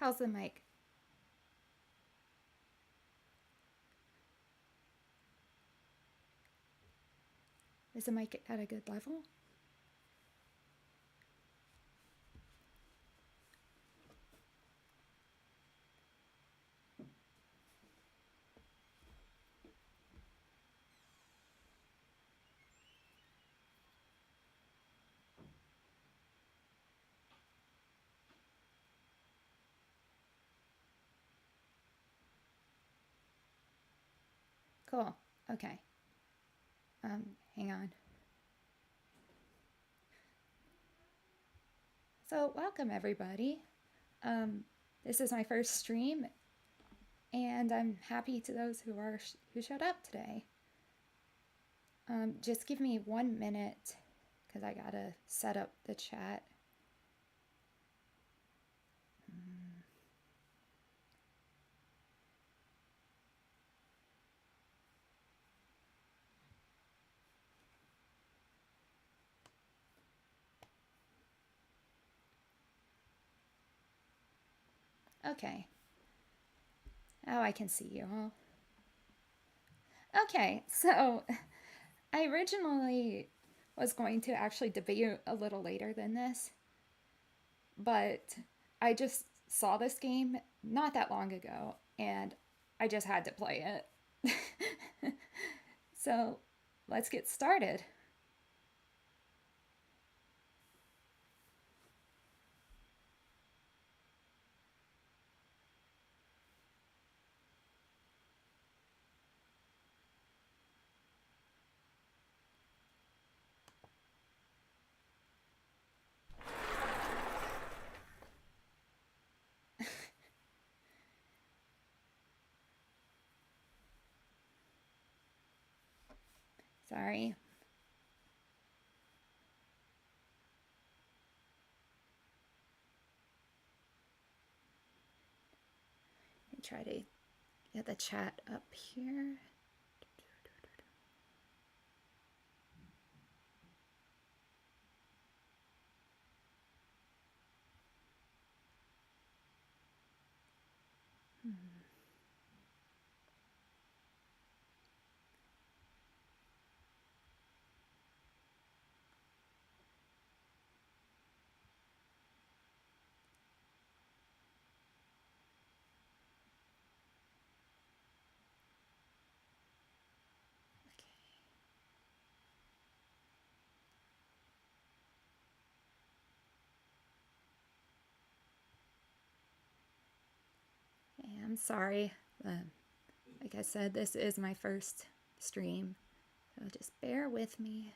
How's the mic? Is the mic at a good level? Cool. Okay. Hang on. So, welcome everybody. This is my first stream, and I'm happy to those who showed up today. Just give me 1 minute because I gotta set up the chat. Okay. Oh, I can see you all. Okay, so I originally was going to actually debut a little later than this, but I just saw this game not that long ago and I just had to play it. So let's get started. Sorry. Let me try to get the chat up here. Okay, I'm sorry. Like I said, this is my first stream, so just bear with me.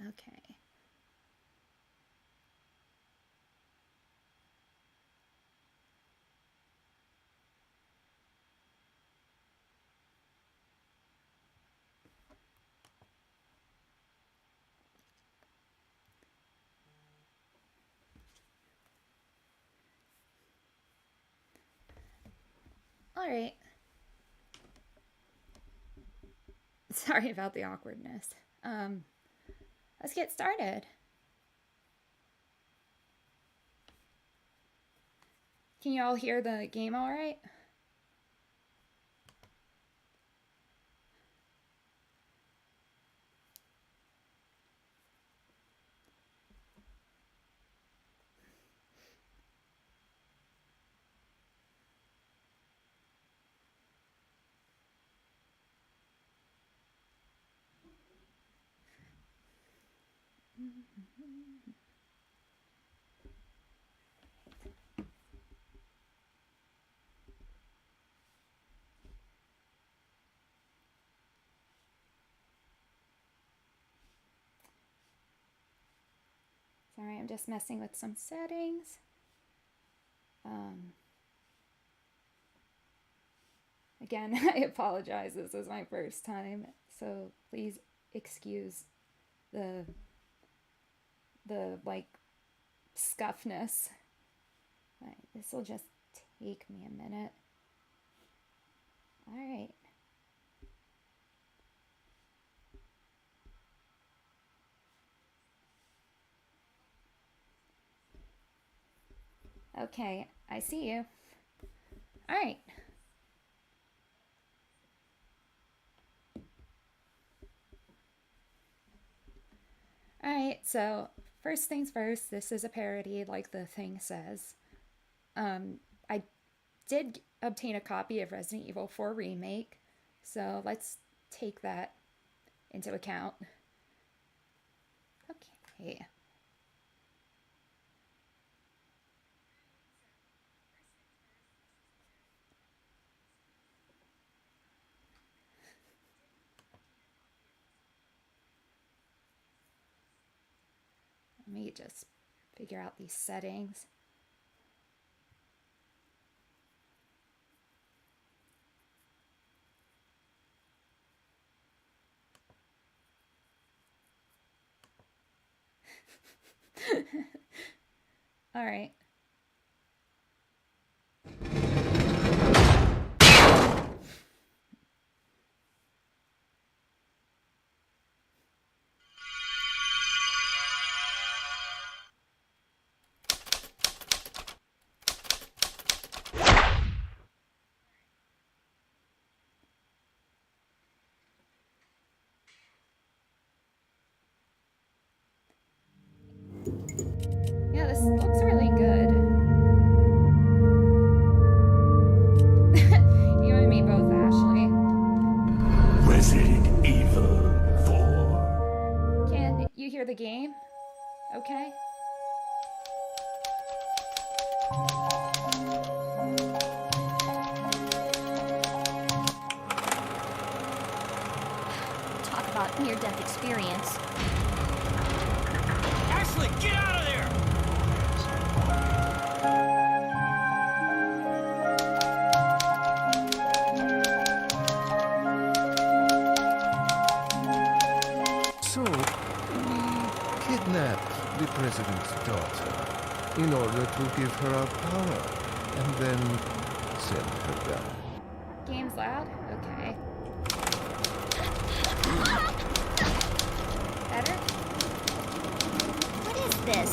Okay. All right. Sorry about the awkwardness. Let's get started. Can you all hear the game all right? Sorry, I'm just messing with some settings. Again, I apologize. This is my first time, so please excuse the like scuffness. Right, this will just take me a minute. All right. Okay, I see you. All right. All right, so first things first, this is a parody, like the thing says. I did obtain a copy of Resident Evil 4 Remake, so let's take that into account. Okay. Let me just figure out these settings. All right. Yeah, this looks really good. You and me both, Ashley. Resident Evil 4. Can you hear the game? Okay. Talk about near-death experience. Ashley, get out of there! So, we kidnapped the president's daughter in order to give her our power and then send her back. Game's loud? Okay. Better? What is this?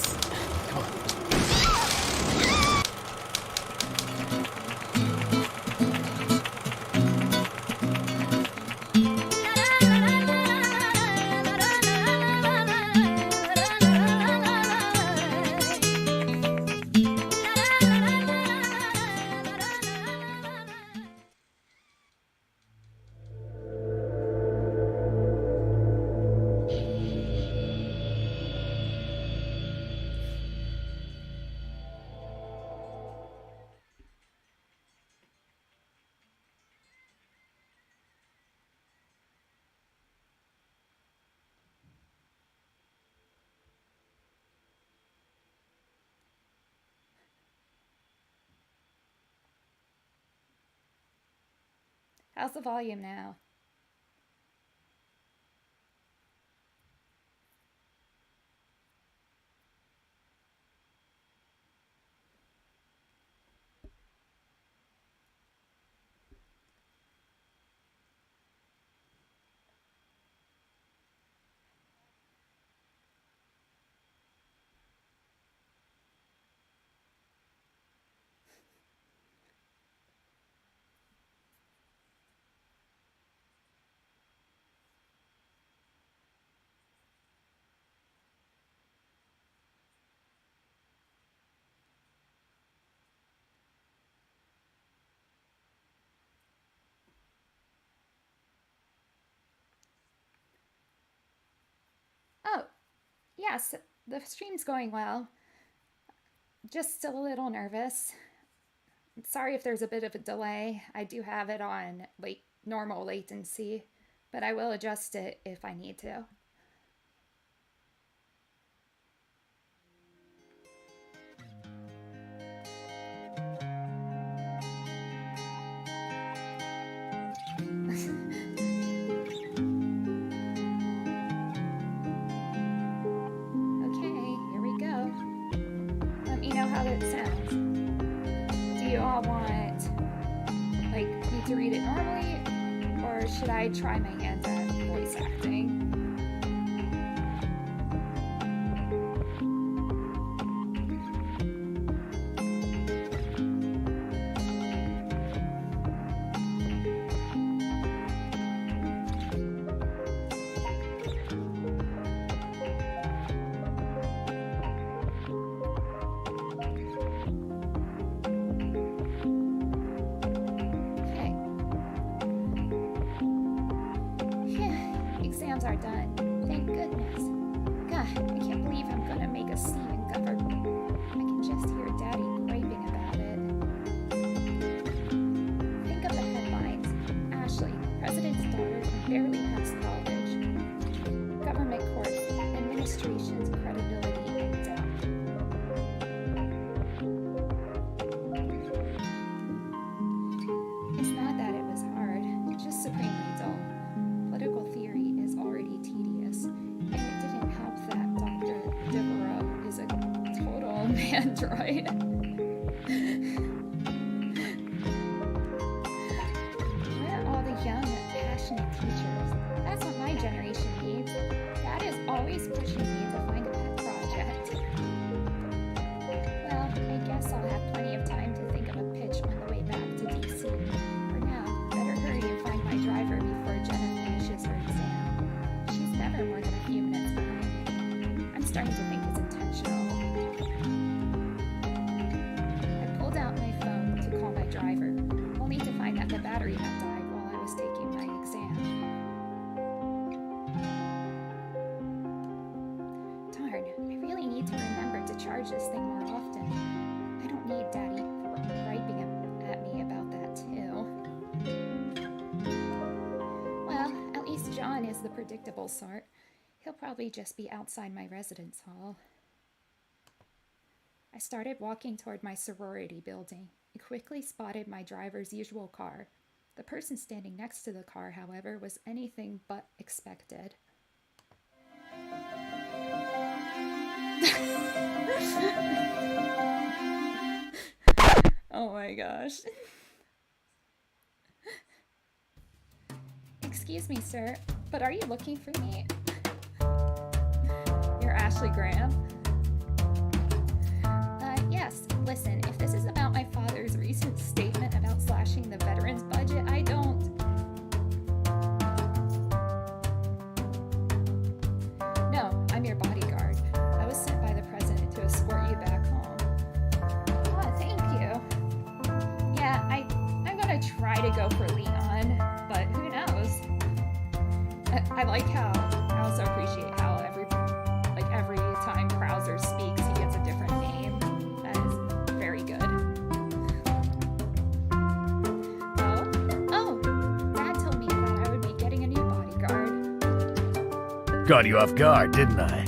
How's the volume now? Oh, yes, the stream's going well. Just still a little nervous. Sorry if there's a bit of a delay. I do have it on normal latency, but I will adjust it if I need to. it sounds. Do you all want, like, me to read it normally, or should I try my hand at voice acting? Okay. Phew, exams are done. Thank goodness. God, I can't believe I'm gonna make a C in government. I can just hear Daddy griping about it. Think of the headlines. Ashley, president's daughter, can barely pass college. Government courts, administration's credibility in doubt. It's not that it was hard, just supremely dull. Political theory is already tedious, and it didn't help that Dr. Devereaux is a total mandroid. Where are all the young, passionate teachers? That's what my generation needs. Dad is always pushing me to find a pet project. Well, I guess I'll have plenty of time to think of a pitch on the way back to DC. For now, better hurry and find my driver before Jenna finishes her exam. She's never more than a few minutes behind. I'm starting to think it's intentional. I pulled out my phone to call my driver, only to find that the battery had died while I was taking my exam. Darn, I really need to remember to charge this thing more often. I don't need Daddy griping at me about that too. Well, at least John is the predictable sort. He'll probably just be outside my residence hall. I started walking toward my sorority building and quickly spotted my driver's usual car. The person standing next to the car, however, was anything but expected. Oh my gosh. Excuse me, sir, but are you looking for me? You're Ashley Graham? Yes. Listen, if this is about my father's recent statement about slashing the veterans budget, I don't... No, I'm your bodyguard. I was sent by the president to escort you back home. Oh, thank you. Yeah, I'm gonna try to go for Leon, but who knows? I like how, I also appreciate how every time Krauser speaks, he gets a different name. That is very good. Oh, Dad told me that I would be getting a new bodyguard. Caught you off guard, didn't I?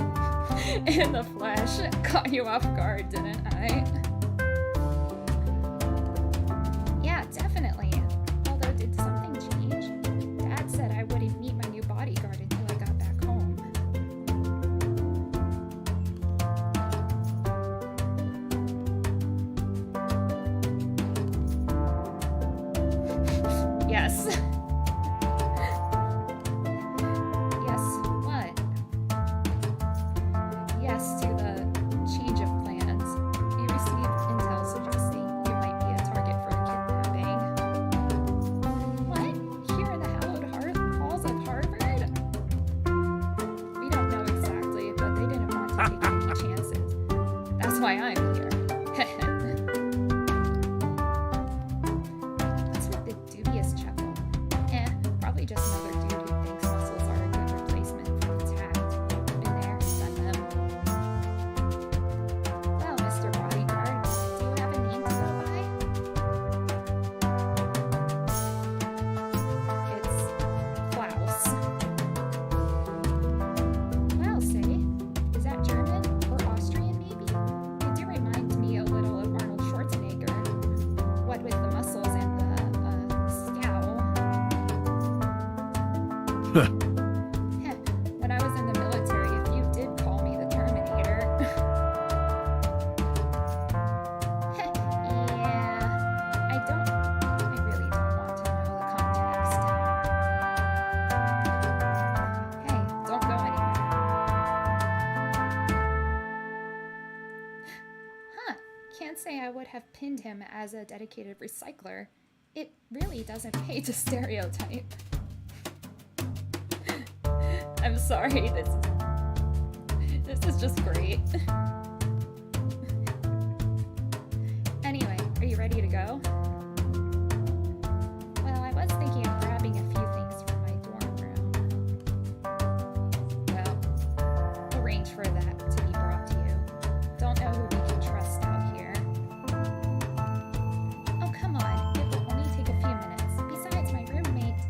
In the flesh, caught you off guard, didn't I? Yeah, definitely. Although, did something change? Dad said I wouldn't meet my new bodyguard until I got back home. Yes. Yes, what? Yes to the change of plans. You received intel suggesting you might be a target for a kidnapping. What? Here in the hallowed halls of Harvard? We don't know exactly, but they didn't want to take any chances. That's why I'm here. What's with the dubious chuckle? Probably just another dude who thinks muscles are a good replacement for tact. Been there, done them. Well, Mr. Bodyguard, do you have a name to go by? It's Klaus. Wow, say, is that German or Austrian maybe? You do remind me a little of Arnold Schwarzenegger. What with the muscles and the scowl. When I was in the military, if you did call me the Terminator. say I would have pinned him as a dedicated recycler. It really doesn't pay to stereotype. I'm sorry, this is just great. Anyway, are you ready to go? Well, I was thinking of grabbing a few things from my dorm room. Well, arrange for that to be brought to you. Don't know who we can trust out here. Oh, come on. It will only take a few minutes. Besides, my roommate...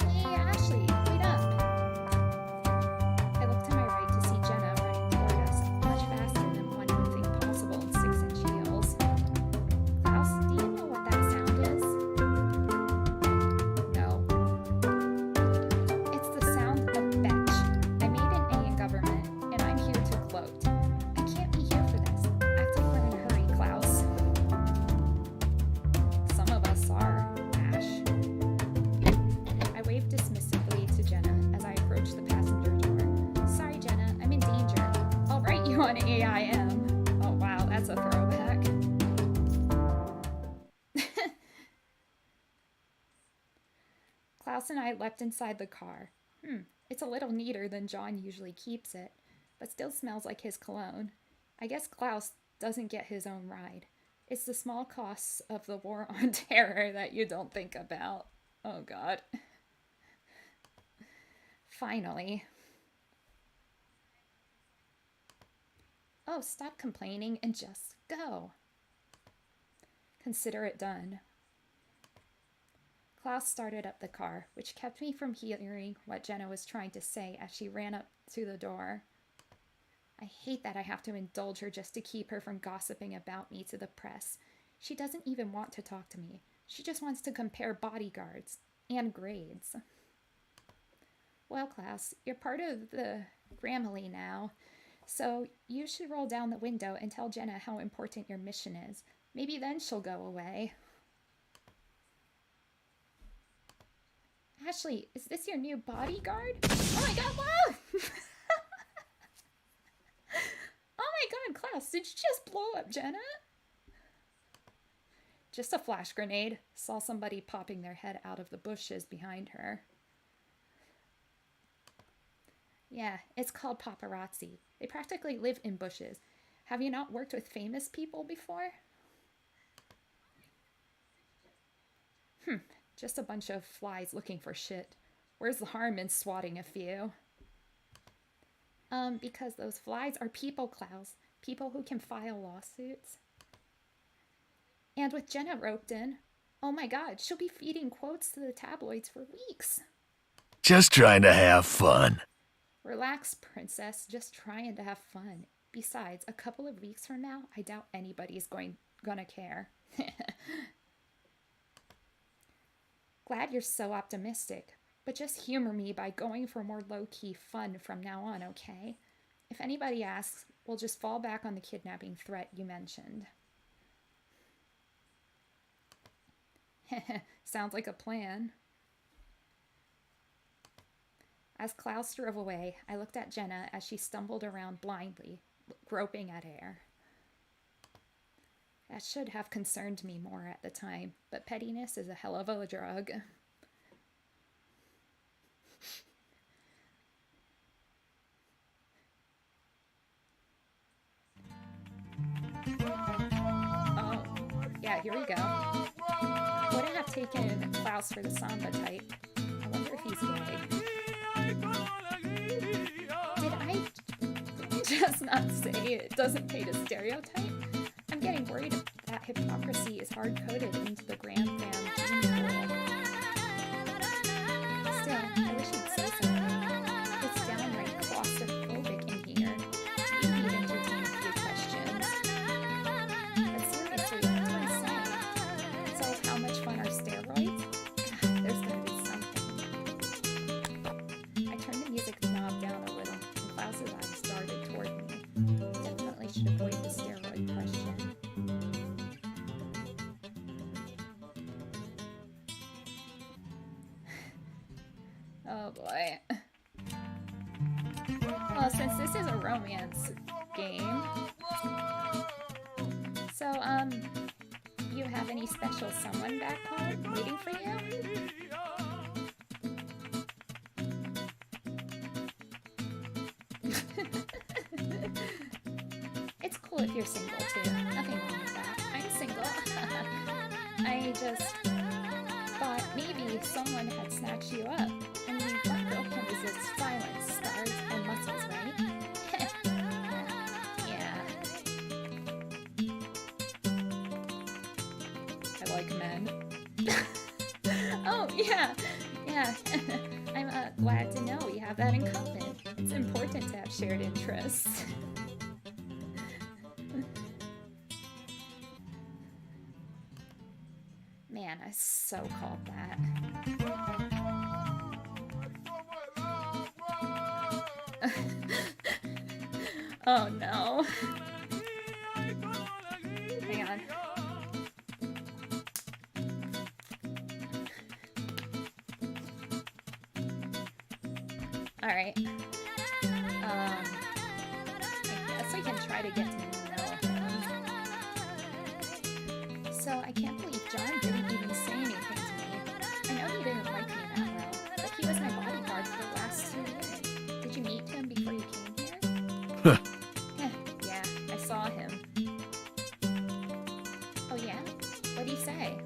Hey, Ashley, wait up. I looked to my right to see Jenna running toward us, much faster than one would think possible in 6-inch heels. Klaus, do you know what that sound is? No. It's the sound of betch. I made an A in government, and I'm here to gloat. I can't be here for this. Act like we're in a hurry, Klaus. Some of us are, Ash. I waved dismissively to Jenna as I approached the passenger door. Sorry, Jenna, I'm in danger. I'll write you on AIM. Oh wow, that's a throwback. Klaus and I leapt inside the car. It's a little neater than John usually keeps it, but still smells like his cologne. I guess Klaus doesn't get his own ride. It's the small costs of the war on terror that you don't think about. Oh god. Finally. Oh, stop complaining and just go. Consider it done. Klaus started up the car, which kept me from hearing what Jenna was trying to say as she ran up to the door. I hate that I have to indulge her just to keep her from gossiping about me to the press. She doesn't even want to talk to me. She just wants to compare bodyguards and grades. Well, Klaus, you're part of the Grammarly now, so you should roll down the window and tell Jenna how important your mission is. Maybe then she'll go away. Ashley, is this your new bodyguard? Oh my god, wow! Oh my god, Klaus, did you just blow up Jenna? Just a flash grenade. Saw somebody popping their head out of the bushes behind her. Yeah, it's called paparazzi. They practically live in bushes. Have you not worked with famous people before? Just a bunch of flies looking for shit. Where's the harm in swatting a few? Because those flies are people, Klaus. People who can file lawsuits. And with Jenna roped in, oh my god, she'll be feeding quotes to the tabloids for weeks. Just trying to have fun. Relax, princess. Just trying to have fun. Besides, a couple of weeks from now, I doubt anybody's gonna care. Glad you're so optimistic, but just humor me by going for more low-key fun from now on, okay? If anybody asks, we'll just fall back on the kidnapping threat you mentioned. Sounds like a plan. As Klaus drove away, I looked at Jenna as she stumbled around blindly, groping at air. That should have concerned me more at the time, but pettiness is a hell of a drug. Oh, yeah, here we go. Wouldn't have taken Klaus for the samba type. I wonder if he's gay. Did I just not say it doesn't pay to stereotype? I'm getting worried that hypocrisy is hard-coded into the Gram Fam gene pool. Still, I wish he'd say something. It's downright claustrophobic in here. Maybe he'd entertain a few questions. But seriously, what do I say? So, how much fun are steroids? God, there's gonna be something. I turned the music knob down a little, and Klaus's eyes darted toward me. Definitely should avoid the steroid question. Oh boy. Well, since this is a romance game, So, you have any special someone back home waiting for you? It's cool if you're single too. Nothing wrong with that. I'm single. I just thought maybe someone had snatched you up. I mean, what girl can resist silence, stars, and muscles, right? Yeah. I like men. Oh, yeah. Yeah. I'm glad to know we have that in common. It's important to have shared interests. Man, I so called that. Oh no. Hang on. Alright. I guess we can try to get to know him. So I can't believe John didn't even say anything to me. I know he didn't like me that well, but he was my bodyguard for the last 2 years. Did you meet him before you came here? Yeah, I saw him. Oh yeah? What'd he say?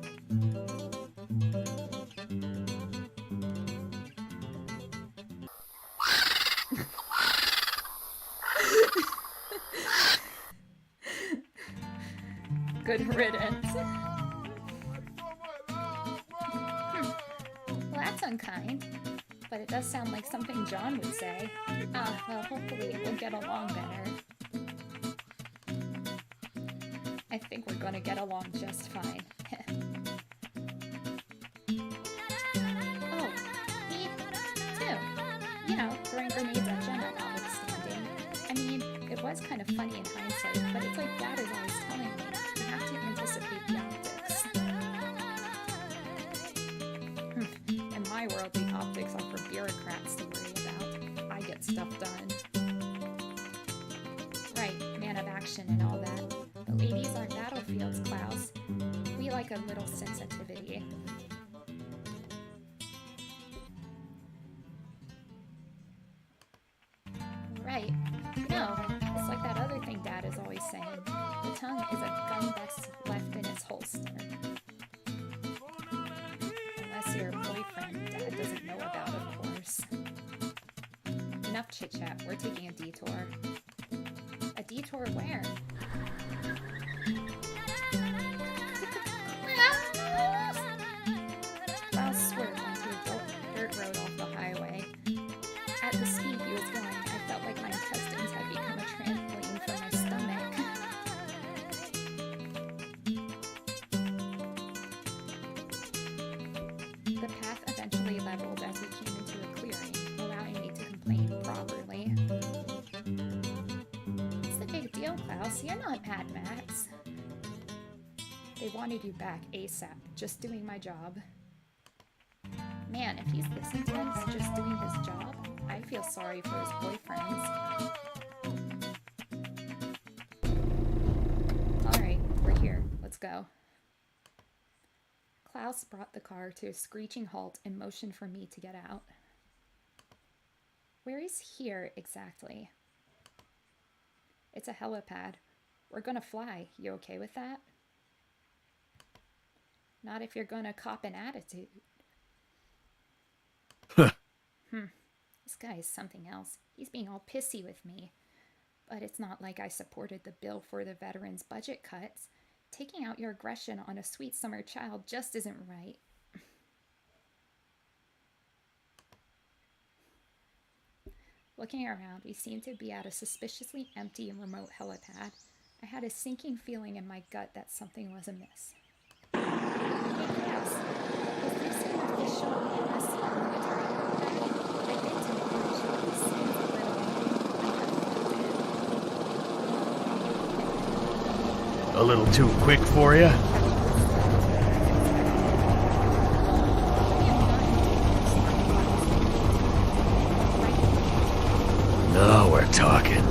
Good riddance. Well, that's unkind. But it does sound like something John would say. Well, hopefully we'll get along better. I think we're gonna get along just fine. Oh, me too. You know, throwing grenades at Jenna notwithstanding. I mean, it was kind of funny in hindsight, but it's like Dad is always telling me. You have to anticipate the optics. In my world, the optics are for bureaucrats to worry about. I get stuff done. Right, man of action and all that. But ladies aren't battlefields, Klaus. We like a little sensitivity. Right. No, it's like that other thing Dad is always saying. The tongue is a gun best left in its holster. Unless your boyfriend Dad doesn't know about, of course. Enough chit-chat, we're taking a detour. A detour where? Klaus swerved onto a dirt road off the highway. At the speed he was going, I felt like my intestines had become a trampoline for my stomach. The path eventually leveled as we came into a clearing, allowing me to complain properly. What's the big deal, Klaus? You're not Mad Max. They wanted you back ASAP, just doing my job. Man, if he's this intense, just doing his job, I feel sorry for his boyfriends. Alright, we're here. Let's go. Klaus brought the car to a screeching halt and motioned for me to get out. Where is here exactly? It's a helipad. We're gonna fly. You okay with that? Not if you're gonna cop an attitude. This guy is something else. He's being all pissy with me. But it's not like I supported the bill for the veterans' budget cuts. Taking out your aggression on a sweet summer child just isn't right. Looking around, we seemed to be at a suspiciously empty and remote helipad. I had a sinking feeling in my gut that something was amiss. Yes. Is this an official U.S. military helipad? I did to make sure it seems a little A little too quick for you? No, we're talking.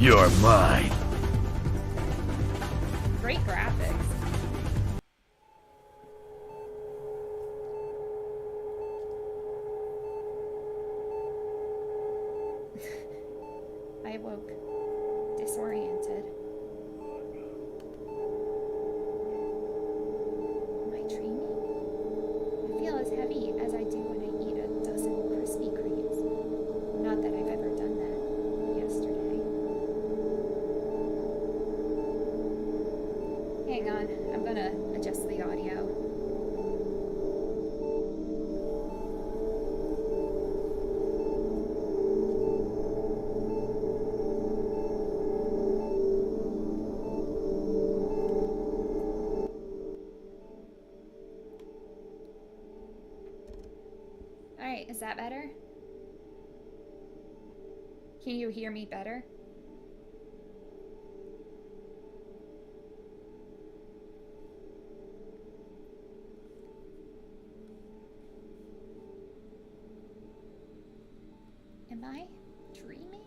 You're mine. Great graphics. I awoke, disoriented. Am I dreaming? I feel as heavy as I do when I eat a dozen Krispy Kremes. Not that I've ever done that yesterday. Hang on, I'm gonna adjust the audio. Alright, is that better? Can you hear me better? Am I dreaming?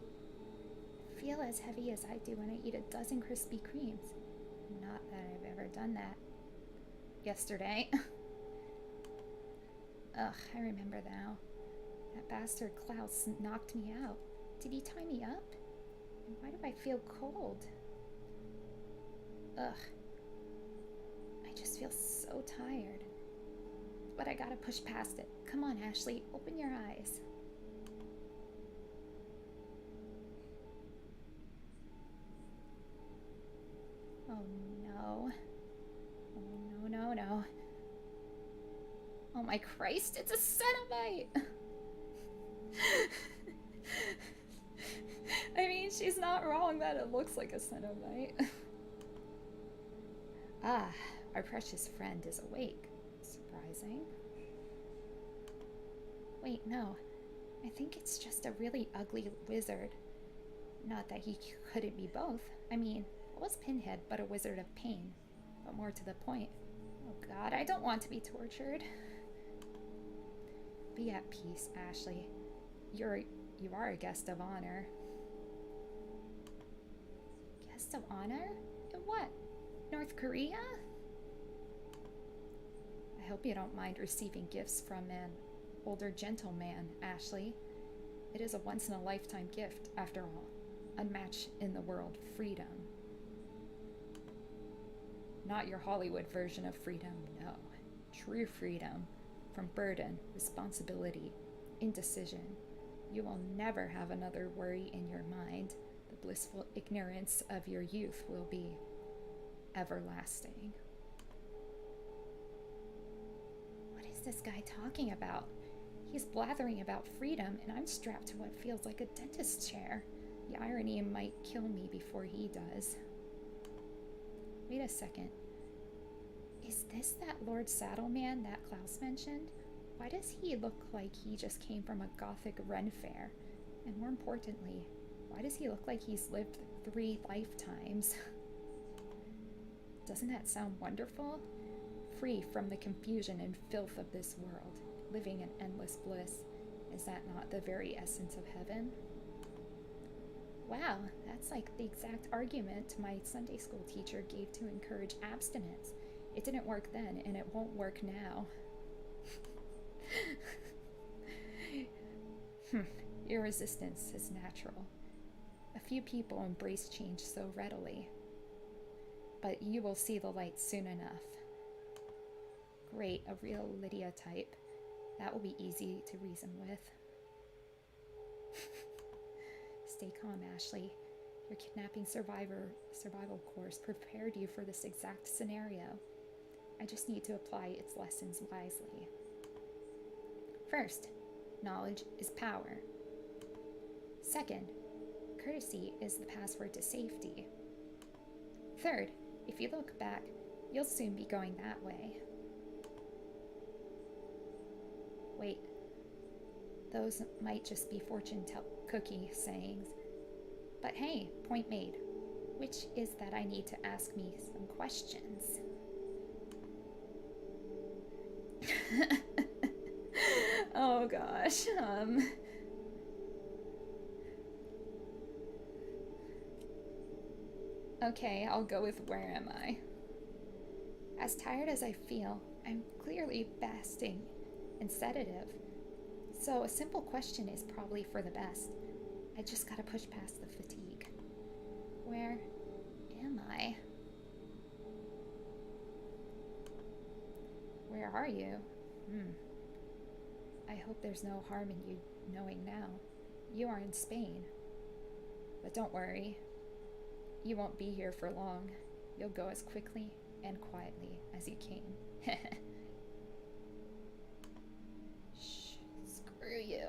I feel as heavy as I do when I eat a dozen Krispy Kremes. Not that I've ever done that yesterday. Ugh, I remember now. That bastard Klaus knocked me out. Did he tie me up? And why do I feel cold? Ugh. I just feel so tired. But I gotta push past it. Come on, Ashley, open your eyes. Oh no. Oh no. Oh my Christ, it's a Cenobite! I mean, she's not wrong that it looks like a Cenobite. Ah, our precious friend is awake. Surprising. Wait, no. I think it's just a really ugly wizard. Not that he couldn't be both. I mean, what was Pinhead but a wizard of pain? But more to the point. Oh God, I don't want to be tortured. Be at peace, Ashley. You are a guest of honor. Guest of honor? In what? North Korea? I hope you don't mind receiving gifts from an older gentleman, Ashley. It is a once-in-a-lifetime gift, after all. Unmatched in the world, freedom. Not your Hollywood version of freedom, no. True freedom. From burden, responsibility, indecision. You will never have another worry in your mind. The blissful ignorance of your youth will be everlasting. What is this guy talking about? He's blathering about freedom, and I'm strapped to what feels like a dentist's chair. The irony might kill me before he does. Wait a second. Is this that Lord Saddleman that Klaus mentioned? Why does he look like he just came from a gothic Ren fair? And more importantly, why does he look like he's lived 3 lifetimes? Doesn't that sound wonderful? Free from the confusion and filth of this world, living in endless bliss. Is that not the very essence of heaven? Wow, that's like the exact argument my Sunday school teacher gave to encourage abstinence. It didn't work then, and it won't work now. Your resistance is natural. A few people embrace change so readily. But you will see the light soon enough. Great, a real Lydia type. That will be easy to reason with. Stay calm, Ashley. Your kidnapping survival course prepared you for this exact scenario. I just need to apply its lessons wisely. First, knowledge is power. Second, courtesy is the password to safety. Third, if you look back, you'll soon be going that way. Wait, those might just be fortune cookie sayings. But hey, point made. Which is that I need to ask me some questions. Oh gosh. Okay, I'll go with where am I? As tired as I feel, I'm clearly fasting and sedative. So a simple question is probably for the best. I just gotta push past the fatigue. Where am I? Where are you? I hope there's no harm in you knowing now. You are in Spain. But don't worry, you won't be here for long. You'll go as quickly and quietly as you came. Shh, screw you.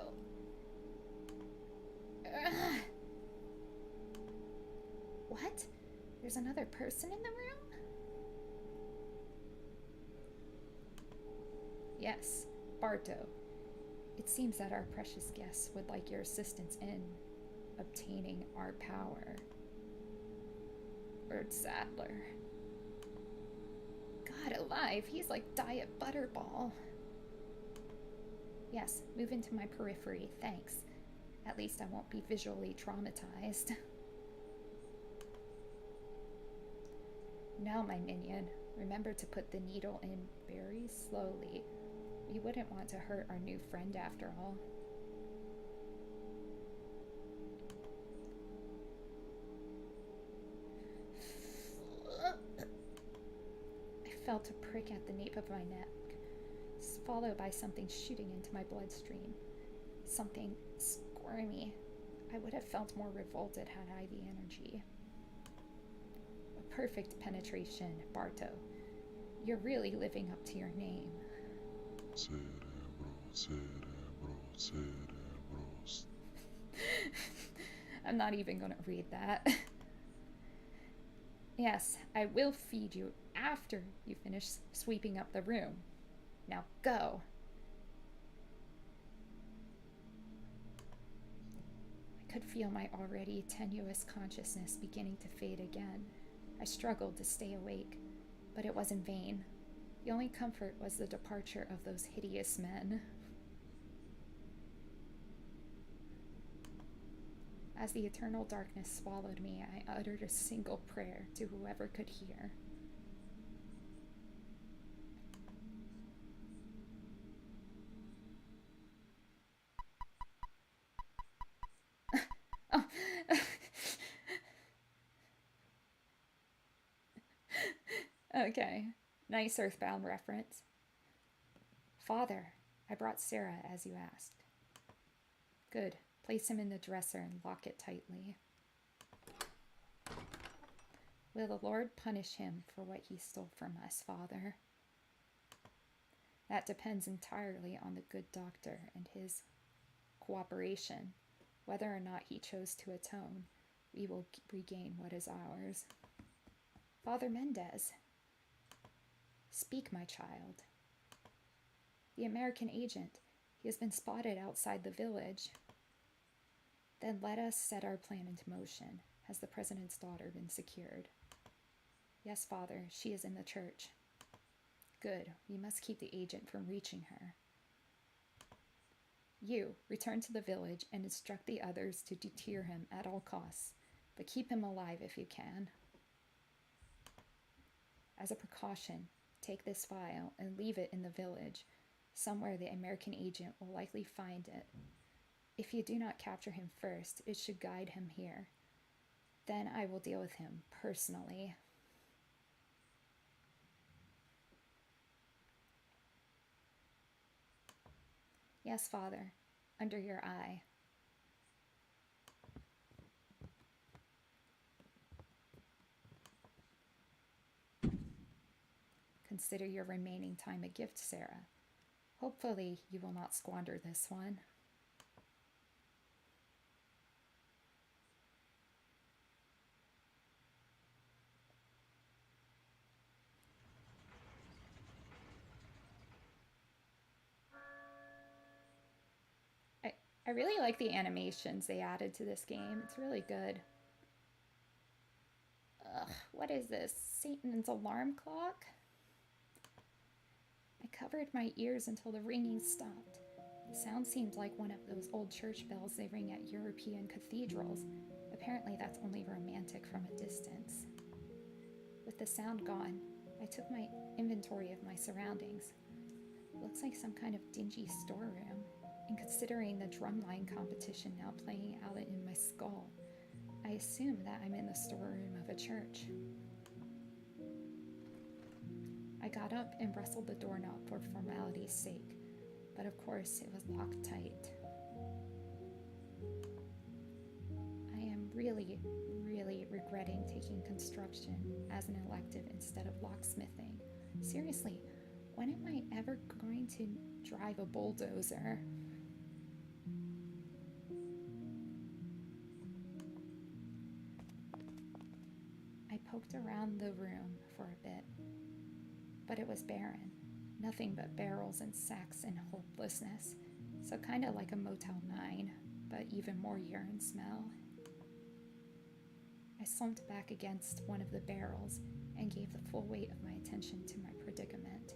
Ugh. What? There's another person in the room? Yes, Barto. It seems that our precious guest would like your assistance in obtaining our power. Bird Saddler. God alive, he's like Diet Butterball. Yes, move into my periphery, thanks. At least I won't be visually traumatized. Now, my minion, remember to put the needle in very slowly. We wouldn't want to hurt our new friend after all. I felt a prick at the nape of my neck, followed by something shooting into my bloodstream. Something squirmy. I would have felt more revolted had I the energy. A perfect penetration, Barto. You're really living up to your name. Cerebros. I'm not even going to read that. Yes, I will feed you after you finish sweeping up the room. Now go. I could feel my already tenuous consciousness beginning to fade again. I struggled to stay awake, but it was in vain. The only comfort was the departure of those hideous men. As the eternal darkness swallowed me, I uttered a single prayer to whoever could hear. Oh. Okay, nice Earthbound reference. Father, I brought Sarah as you asked. Good. Place him in the dresser and lock it tightly. Will the Lord punish him for what he stole from us, Father? That depends entirely on the good doctor and his cooperation. Whether or not he chose to atone, we will regain what is ours. Father Mendez. Speak, my child. The American agent. He has been spotted outside the village. Then let us set our plan into motion. Has the president's daughter been secured? Yes, Father, she is in the church. Good, we must keep the agent from reaching her. You, return to the village and instruct the others to deter him at all costs, but keep him alive if you can. As a precaution, take this file and leave it in the village. Somewhere the American agent will likely find it. If you do not capture him first, it should guide him here. Then I will deal with him personally. Yes, Father, under your eye. Consider your remaining time a gift, Sarah. Hopefully, you will not squander this one. I really like the animations they added to this game. It's really good. Ugh, what is this? Satan's alarm clock? I covered my ears until the ringing stopped. The sound seemed like one of those old church bells they ring at European cathedrals. Apparently that's only romantic from a distance. With the sound gone, I took my inventory of my surroundings. It looks like some kind of dingy storeroom, and considering the drumline competition now playing out in my skull, I assume that I'm in the storeroom of a church. I got up and rustled the doorknob for formality's sake, but of course it was locked tight. I am really regretting taking construction as an elective instead of locksmithing. Seriously, when am I ever going to drive a bulldozer? I poked around the room for a bit, but it was barren. Nothing but barrels and sacks and hopelessness. So kind of like a Motel 9, but even more urine smell. I slumped back against one of the barrels and gave the full weight of my attention to my predicament.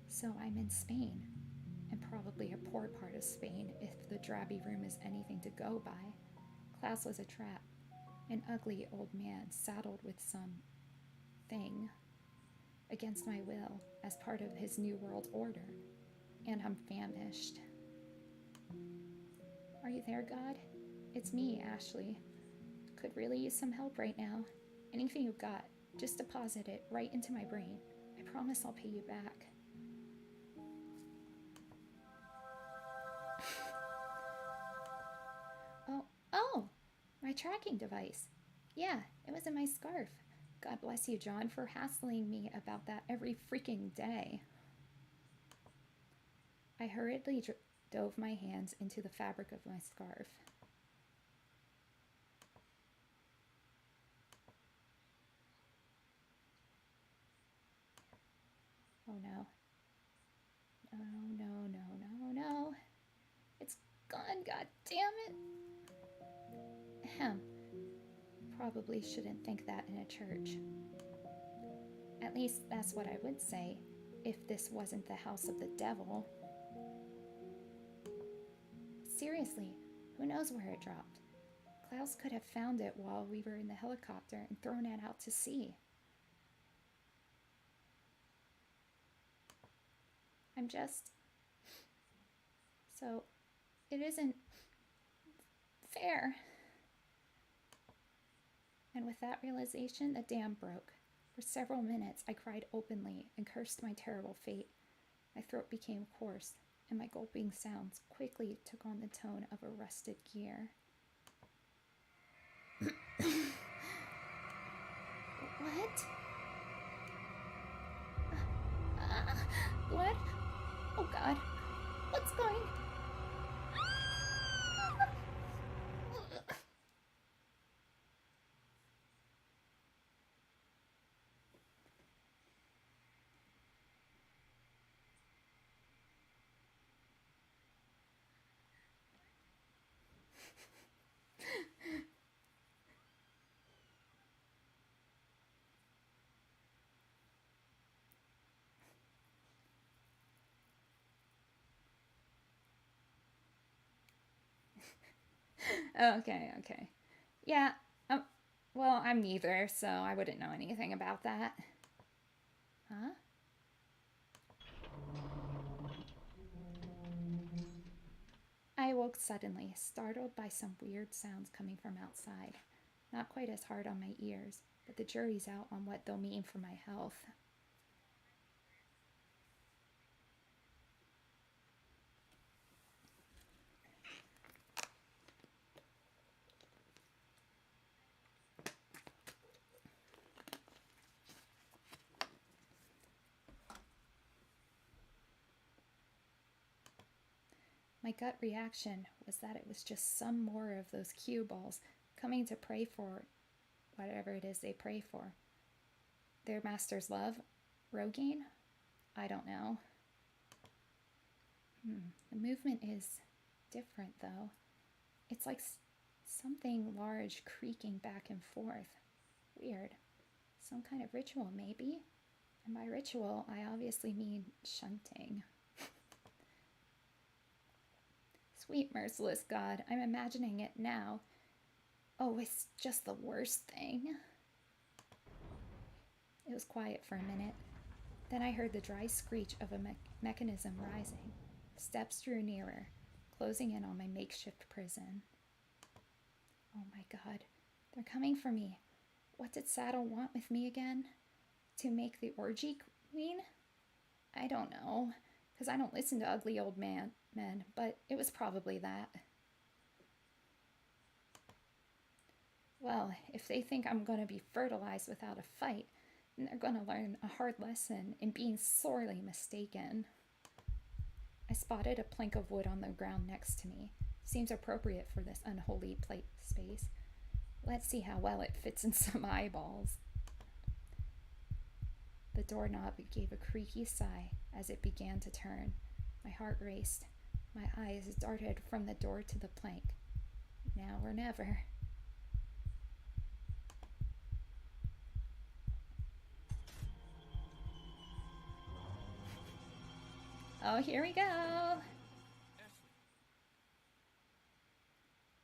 So I'm in Spain, and probably a poor part of Spain if the drabby room is anything to go by. Klaus was a trap, an ugly old man saddled with some thing against my will as part of his New World Order, and I'm famished. Are you there, God? It's me, Ashley. Could really use some help right now. Anything you've got, just deposit it right into my brain. I promise I'll pay you back. Oh, my tracking device. Yeah, it was in my scarf. God bless you, John, for hassling me about that every freaking day. I hurriedly dove my hands into the fabric of my scarf. Oh no. No. It's gone, god damn it. Ahem. Probably shouldn't think that in a church. At least that's what I would say if this wasn't the house of the devil. Seriously, who knows where it dropped? Klaus could have found it while we were in the helicopter and thrown it out to sea. So, it isn't fair. And with that realization, the dam broke. For several minutes, I cried openly and cursed my terrible fate. My throat became hoarse, and my gulping sounds quickly took on the tone of a rusted gear. What? Blood? Oh god. What's going? Okay. Yeah, well, I'm neither, so I wouldn't know anything about that. Huh? I awoke suddenly, startled by some weird sounds coming from outside. Not quite as hard on my ears, but the jury's out on what they'll mean for my health. My gut reaction was that it was just some more of those cue balls coming to pray for whatever it is they pray for. Their master's love? Rogaine? I don't know. The movement is different, though. It's like something large creaking back and forth. Weird. Some kind of ritual, maybe? And by ritual, I obviously mean shunting. Sweet, merciless God, I'm imagining it now. Oh, it's just the worst thing. It was quiet for a minute. Then I heard the dry screech of a mechanism rising. Steps drew nearer, closing in on my makeshift prison. Oh my god, they're coming for me. What did Saddle want with me again? To make the orgy queen? I don't know, because I don't listen to ugly old men, but it was probably that. Well, if they think I'm going to be fertilized without a fight, then they're going to learn a hard lesson in being sorely mistaken. I spotted a plank of wood on the ground next to me. Seems appropriate for this unholy plate space. Let's see how well it fits in some eyeballs. The doorknob gave a creaky sigh as it began to turn. My heart raced. My eyes darted from the door to the plank. Now or never. Oh, here we go.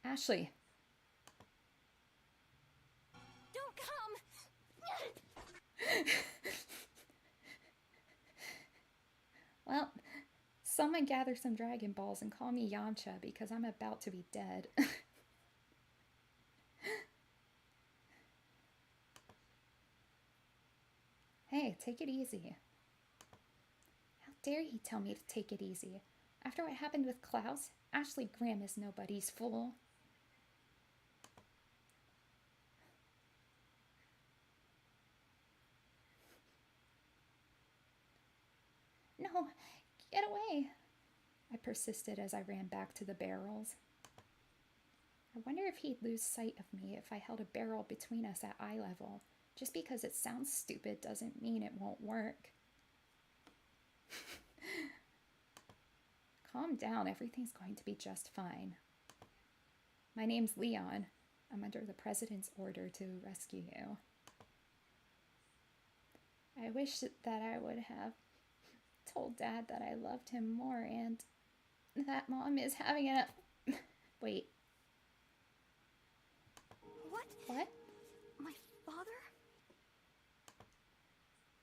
Ashley. Don't come! Well, someone gather some Dragon Balls and call me Yamcha because I'm about to be dead. Hey, take it easy. How dare he tell me to take it easy? After what happened with Klaus, Ashley Graham is nobody's fool. No, get away, I persisted as I ran back to the barrels. I wonder if he'd lose sight of me if I held a barrel between us at eye level. Just because it sounds stupid doesn't mean it won't work. Calm down, everything's going to be just fine. My name's Leon. I'm under the president's order to rescue you. I wish that I would have told Dad that I loved him more and that Mom is having a... Wait. What? My father?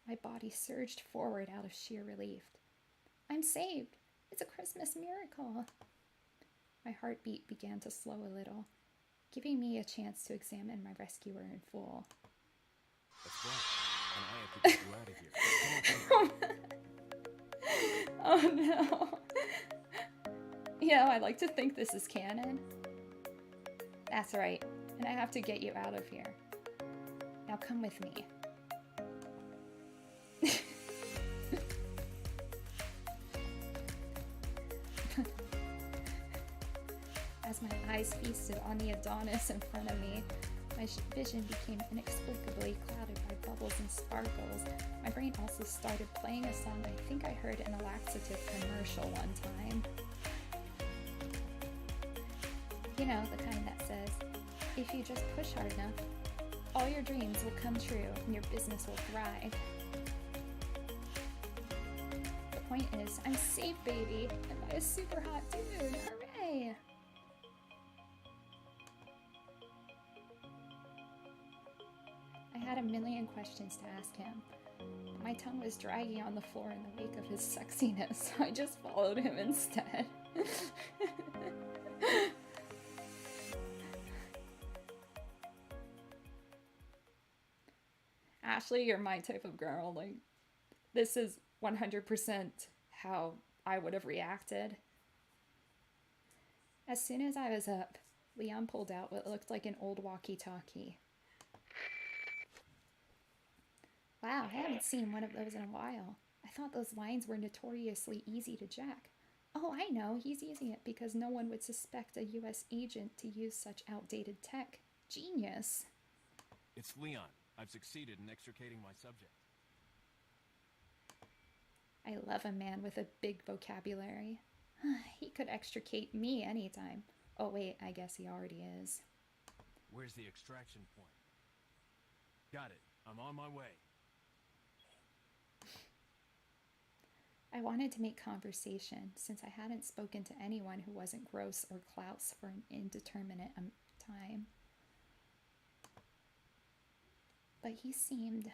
My body surged forward out of sheer relief. I'm saved. It's a Christmas miracle. My heartbeat began to slow a little, giving me a chance to examine my rescuer in full. That's right. And I have to get you out of here. Oh no. You know, I like to think this is canon. That's right. And I have to get you out of here. Now come with me. As my eyes feasted on the Adonis in front of me, my vision became inexplicably clouded by bubbles and sparkles. My brain also started playing a song I think I heard in a laxative commercial one time. You know, the kind that says, if you just push hard enough, all your dreams will come true and your business will thrive. The point is, I'm safe, baby, and by a super hot dude. Hooray! I had a million questions to ask him. My tongue was dragging on the floor in the wake of his sexiness, so I just followed him instead. Ashley, you're my type of girl. Like, this is 100% how I would have reacted. As soon as I was up, Leon pulled out what looked like an old walkie-talkie. Wow, I haven't seen one of those in a while. I thought those lines were notoriously easy to jack. Oh, I know, he's using it because no one would suspect a US agent to use such outdated tech. Genius. It's Leon. I've succeeded in extricating my subject. I love a man with a big vocabulary. He could extricate me anytime. Oh wait, I guess he already is. Where's the extraction point? Got it. I'm on my way. I wanted to make conversation since I hadn't spoken to anyone who wasn't Gross or Klaus for an indeterminate time. But he seemed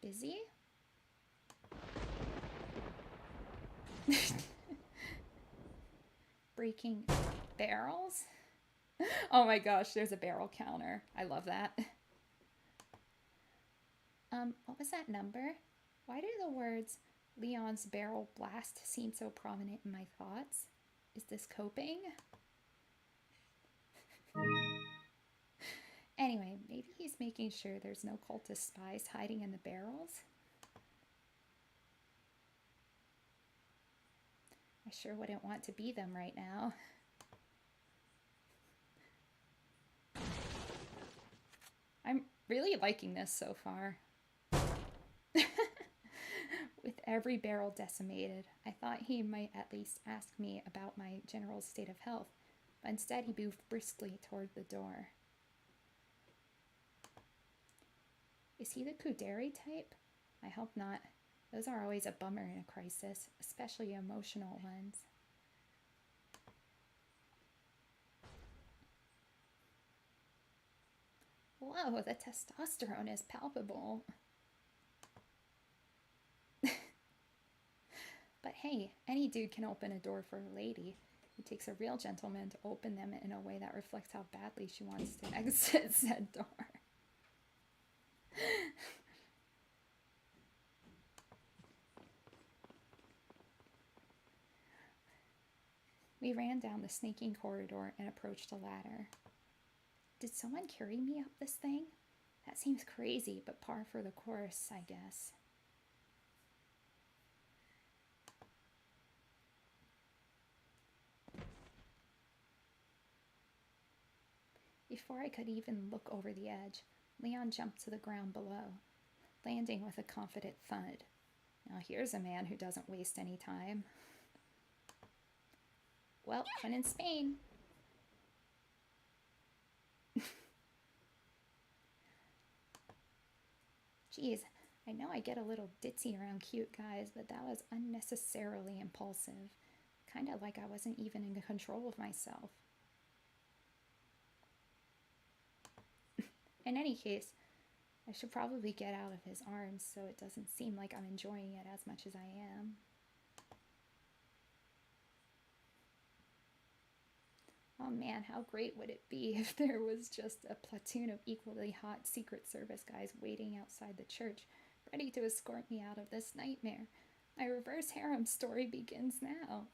Busy? Breaking barrels? Oh my gosh, there's a barrel counter. I love that. What was that number? Why do the words Leon's barrel blast seem so prominent in my thoughts? Is this coping? Anyway, maybe he's making sure there's no cultist spies hiding in the barrels. I sure wouldn't want to be them right now. I'm really liking this so far. With every barrel decimated, I thought he might at least ask me about my general state of health, but instead he moved briskly toward the door. Is he the Kuderi type? I hope not. Those are always a bummer in a crisis, especially emotional ones. Whoa, the testosterone is palpable. But hey, any dude can open a door for a lady. It takes a real gentleman to open them in a way that reflects how badly she wants to exit said door. We ran down the snaking corridor and approached a ladder. Did someone carry me up this thing? That seems crazy, but par for the course, I guess. Before I could even look over the edge, Leon jumped to the ground below, landing with a confident thud. Now here's a man who doesn't waste any time. Well, fun in Spain. Geez, I know I get a little ditzy around cute guys, but that was unnecessarily impulsive. Kinda like I wasn't even in control of myself. In any case, I should probably get out of his arms so it doesn't seem like I'm enjoying it as much as I am. Oh man, how great would it be if there was just a platoon of equally hot Secret Service guys waiting outside the church, ready to escort me out of this nightmare. My reverse harem story begins now.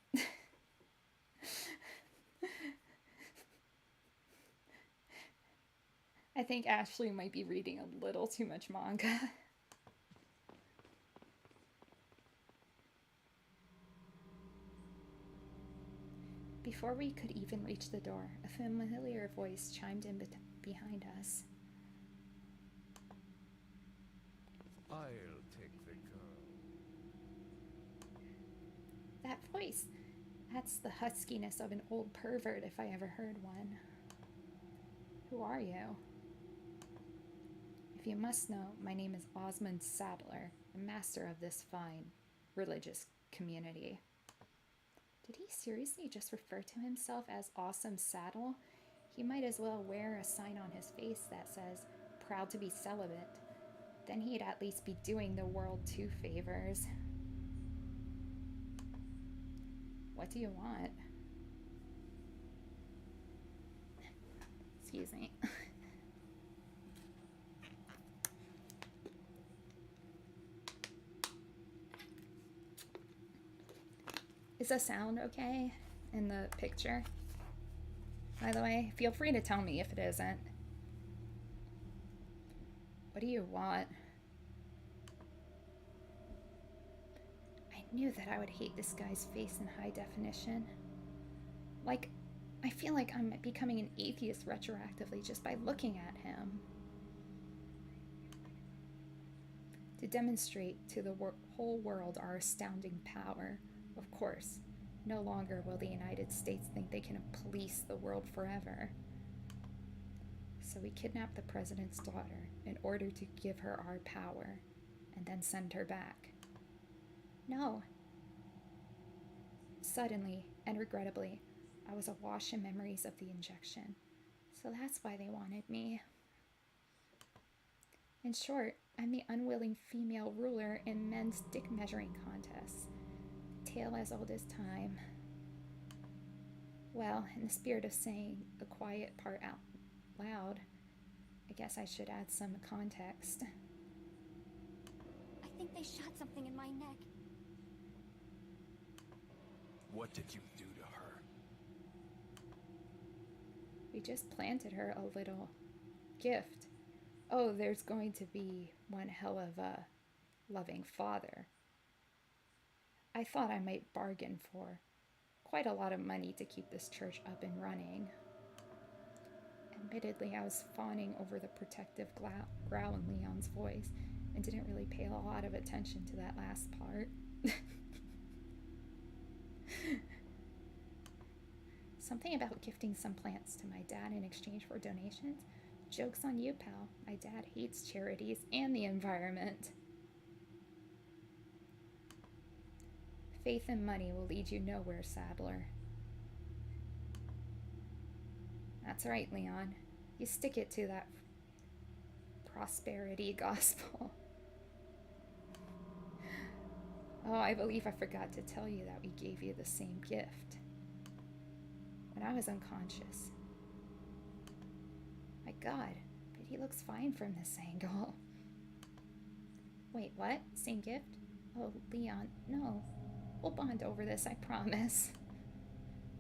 I think Ashley might be reading a little too much manga. Before we could even reach the door, a familiar voice chimed in behind us. I'll take the girl. That voice, that's the huskiness of an old pervert if I ever heard one. Who are you? If you must know, my name is Osmond Sadler, a master of this fine, religious community. Did he seriously just refer to himself as Awesome Saddle? He might as well wear a sign on his face that says, proud to be celibate. Then he'd at least be doing the world 2 favors. What do you want? Excuse me. Is the sound okay in the picture? By the way, feel free to tell me if it isn't. What do you want? I knew that I would hate this guy's face in high definition. Like, I feel like I'm becoming an atheist retroactively just by looking at him. To demonstrate to the whole world our astounding power, of course, no longer will the United States think they can police the world forever. So we kidnapped the president's daughter in order to give her our power and then send her back. No. Suddenly and regrettably, I was awash in memories of the injection. So that's why they wanted me. In short, I'm the unwilling female ruler in men's dick measuring contests. Tale as old as time. Well, in the spirit of saying the quiet part out loud, I guess I should add some context. I think they shot something in my neck. What did you do to her? We just planted her a little gift. Oh, there's going to be one hell of a loving father. I thought I might bargain for quite a lot of money to keep this church up and running. Admittedly, I was fawning over the protective growl in Leon's voice and didn't really pay a lot of attention to that last part. Something about gifting some plants to my dad in exchange for donations? Joke's on you, pal. My dad hates charities and the environment. Faith and money will lead you nowhere, Sadler. That's right, Leon. You stick it to that prosperity gospel. Oh, I believe I forgot to tell you that we gave you the same gift. When I was unconscious. My God, but he looks fine from this angle. Wait, what? Same gift? Oh, Leon, no. We'll bond over this, I promise.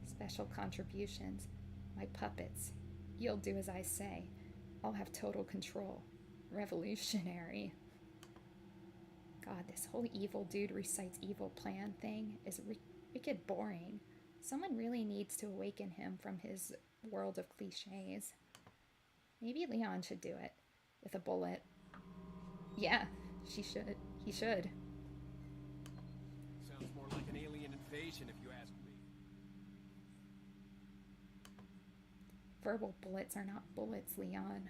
Special contributions. My puppets. You'll do as I say. I'll have total control. Revolutionary. God, this whole evil dude recites evil plan thing is wicked boring. Someone really needs to awaken him from his world of cliches. Maybe Leon should do it. With a bullet. Yeah, she should. He should. Sounds more like an alien invasion if you ask me. Verbal bullets are not bullets, Leon.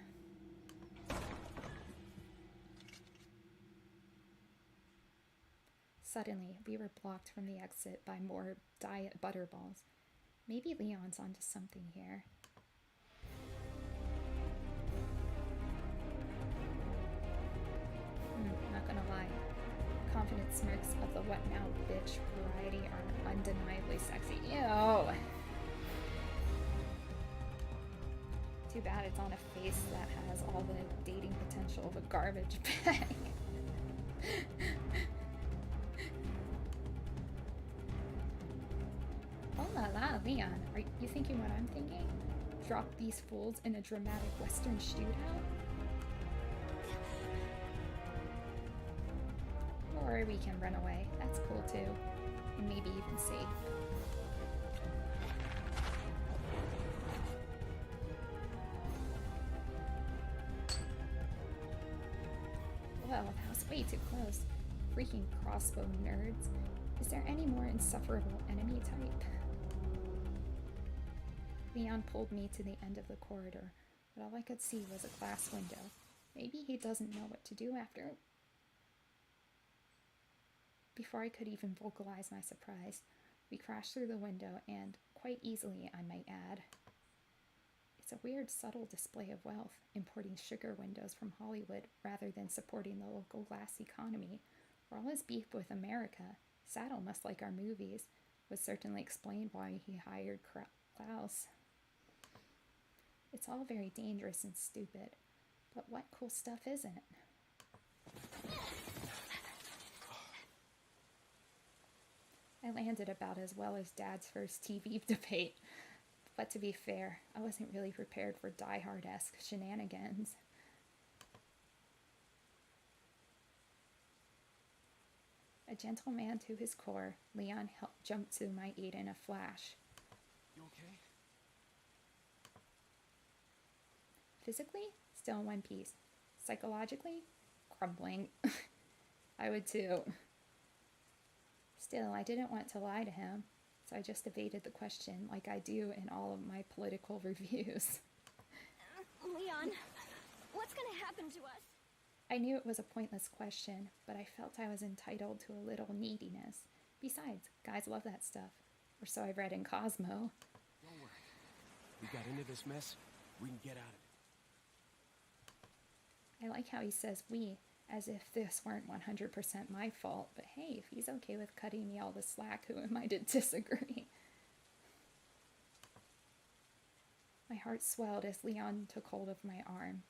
Suddenly, we were blocked from the exit by more diet butterballs. Maybe Leon's onto something here. Not gonna lie. Confident smirks of the what now bitch variety are undeniably sexy. Ew! Too bad it's on a face that has all the dating potential of a garbage bag. Oh la la, Leon. Are you thinking what I'm thinking? Drop these fools in a dramatic western shootout? Or we can run away. That's cool too. And maybe even safe. Whoa, that was way too close. Freaking crossbow nerds. Is there any more insufferable enemy type? Leon pulled me to the end of the corridor, but all I could see was a glass window. Maybe he doesn't know what to do after. Before I could even vocalize my surprise, we crashed through the window, and quite easily, I might add. It's a weird, subtle display of wealth, importing sugar windows from Hollywood rather than supporting the local glass economy. For all his beef with America, Saddle must like our movies, would certainly explain why he hired Klaus. It's all very dangerous and stupid, but what cool stuff isn't? I landed about as well as Dad's first TV debate, but to be fair, I wasn't really prepared for Die Hard-esque shenanigans. A gentleman to his core, Leon jumped to my aid in a flash. You okay? Physically, still in one piece. Psychologically, crumbling. I would too. Still, I didn't want to lie to him, so I just evaded the question like I do in all of my political reviews. Leon, what's gonna happen to us? I knew it was a pointless question, but I felt I was entitled to a little neediness. Besides, guys love that stuff. Or so I read in Cosmo. Don't worry. We got into this mess. We can get out of it. I like how he says we, as if this weren't 100% my fault, but hey, if he's okay with cutting me all the slack, who am I to disagree? My heart swelled as Leon took hold of my arm,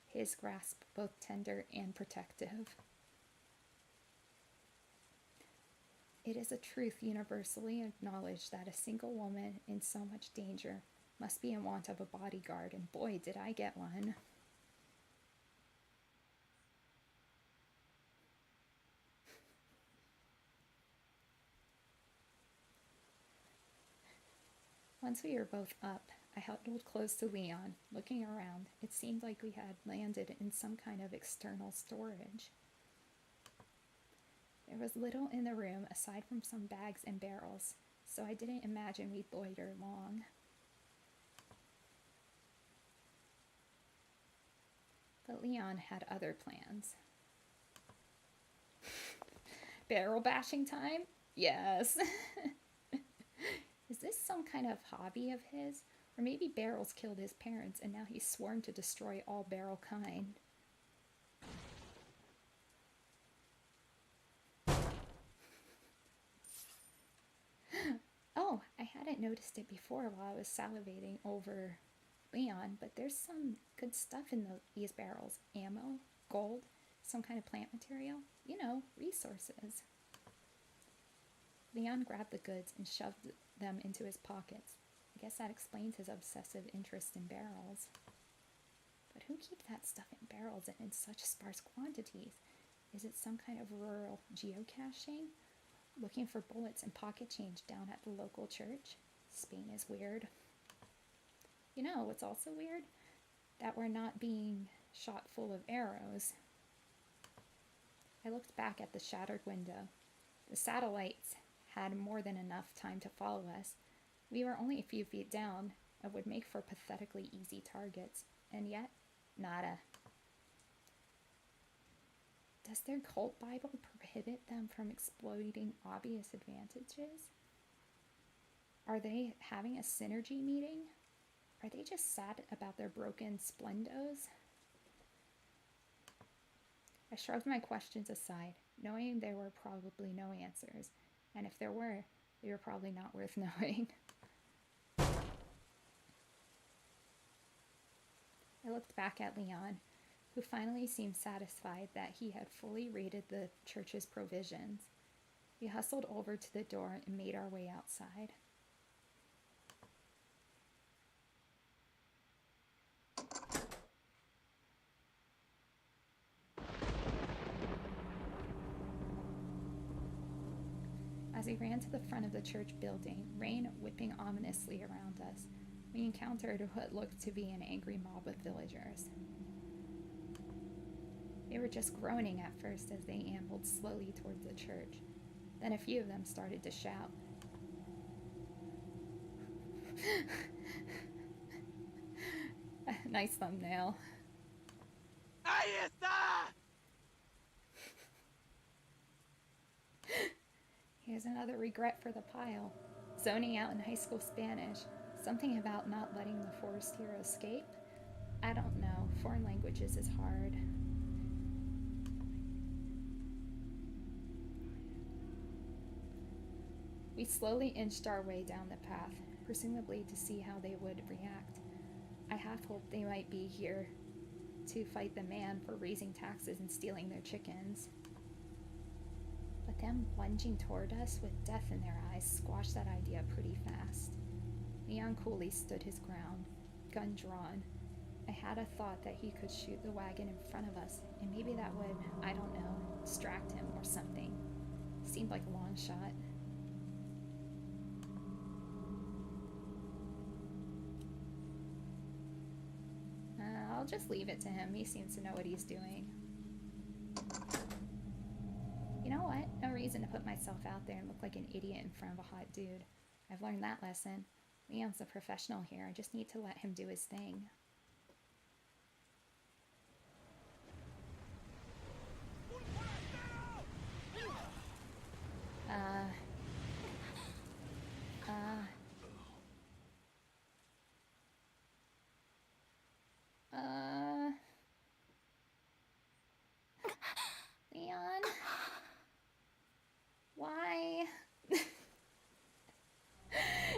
his grasp both tender and protective. It is a truth universally acknowledged that a single woman in so much danger must be in want of a bodyguard, and boy, did I get one. Once we were both up, I huddled close to Leon, looking around. It seemed like we had landed in some kind of external storage. There was little in the room aside from some bags and barrels, so I didn't imagine we'd loiter long. But Leon had other plans. Barrel bashing time? Yes. Is this some kind of hobby of his? Or maybe barrels killed his parents and now he's sworn to destroy all barrel kind. Oh, I hadn't noticed it before while I was salivating over Leon, but there's some good stuff in these barrels. Ammo, gold, some kind of plant material. You know, resources. Leon grabbed the goods and shoved them into his pockets. I guess that explains his obsessive interest in barrels. But who keeps that stuff in barrels and in such sparse quantities? Is it some kind of rural geocaching? Looking for bullets and pocket change down at the local church? Spain is weird. You know what's also weird? That we're not being shot full of arrows. I looked back at the shattered window. The satellites had more than enough time to follow us. We were only a few feet down and would make for pathetically easy targets, and yet, nada. Does their cult Bible prohibit them from exploiting obvious advantages? Are they having a synergy meeting? Are they just sad about their broken splendos? I shrugged my questions aside, knowing there were probably no answers, and if there were, they were probably not worth knowing. I looked back at Leon, who finally seemed satisfied that he had fully raided the church's provisions. We hustled over to the door and made our way outside. As we ran to the front of the church building, rain whipping ominously around us, we encountered what looked to be an angry mob of villagers. They were just groaning at first as they ambled slowly towards the church. Then a few of them started to shout. Nice thumbnail. Ahí está! Here's another regret for the pile. Zoning out in high school Spanish. Something about not letting the forest hero escape? I don't know. Foreign languages is hard. We slowly inched our way down the path, presumably to see how they would react. I half hoped they might be here to fight the man for raising taxes and stealing their chickens. But them lunging toward us with death in their eyes squashed that idea pretty fast. Leon coolly stood his ground, gun drawn. I had a thought that he could shoot the wagon in front of us, and maybe that would, I don't know, distract him or something. Seemed like a long shot. I'll just leave it to him. He seems to know what he's doing. You know what? No reason to put myself out there and look like an idiot in front of a hot dude. I've learned that lesson. Leon's a professional here. I just need to let him do his thing.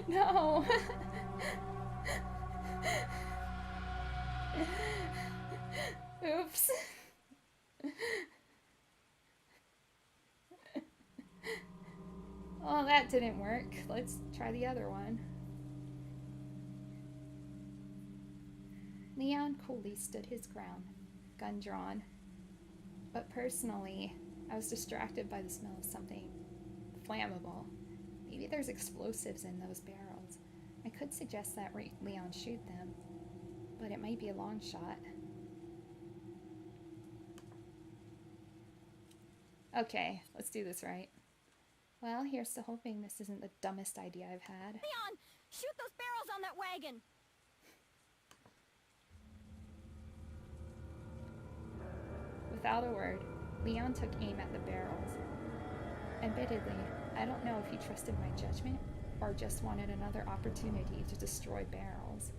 No. Oops. Oh, that didn't work. Let's try the other one. Leon coolly stood his ground, gun drawn. But personally, I was distracted by the smell of something flammable. Maybe there's explosives in those barrels. I could suggest that Leon shoot them, but it might be a long shot. Okay, let's do this right. Well, here's to hoping this isn't the dumbest idea I've had. Leon, shoot those barrels on that wagon. Without a word, Leon took aim at the barrels. Admittedly, I don't know if he trusted my judgment or just wanted another opportunity to destroy barrels.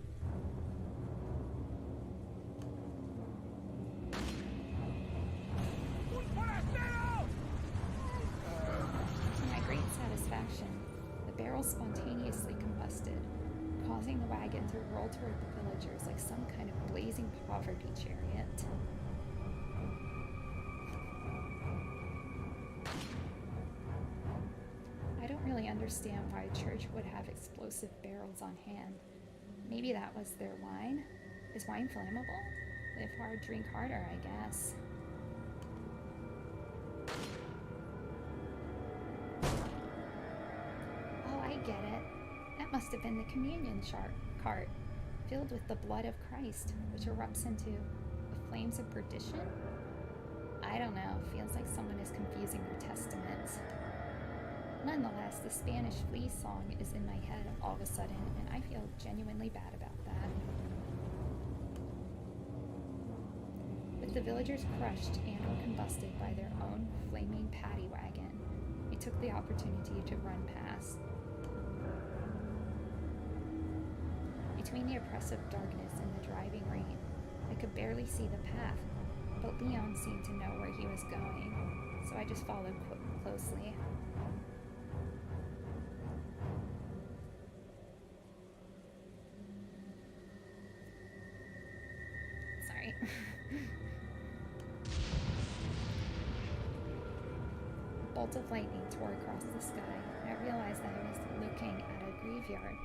To my great satisfaction, the barrels spontaneously combusted, causing the wagon to roll toward the villagers like some kind of blazing poverty chariot. I don't really understand why a church would have explosive barrels on hand. Maybe that was their wine? Is wine flammable? Live hard, drink harder, I guess. Oh, I get it. That must have been the communion cart, filled with the blood of Christ, which erupts into the flames of perdition? I don't know. Feels like someone is confusing their testaments. Nonetheless, the Spanish flea song is in my head all of a sudden, and I feel genuinely bad about that. With the villagers crushed and or combusted by their own flaming paddy wagon, we took the opportunity to run past. Between the oppressive darkness and the driving rain, I could barely see the path, but Leon seemed to know where he was going, so I just followed closely. Sorry. A bolt of lightning tore across the sky, and I realized that I was looking at a graveyard.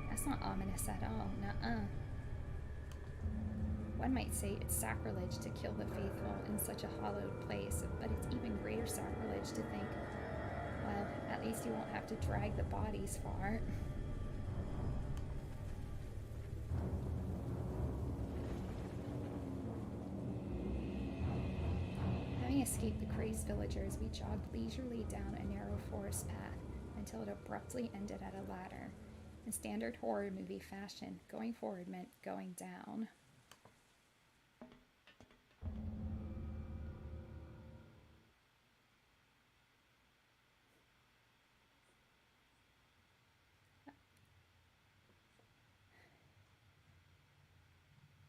That's not ominous at all, nuh-uh. One might say it's sacrilege to kill the faithful in such a hallowed place, but it's even greater sacrilege to think, well, at least you won't have to drag the bodies far. Having escaped the crazed villagers, we jogged leisurely down a narrow forest path until it abruptly ended at a ladder. In standard horror movie fashion, going forward meant going down.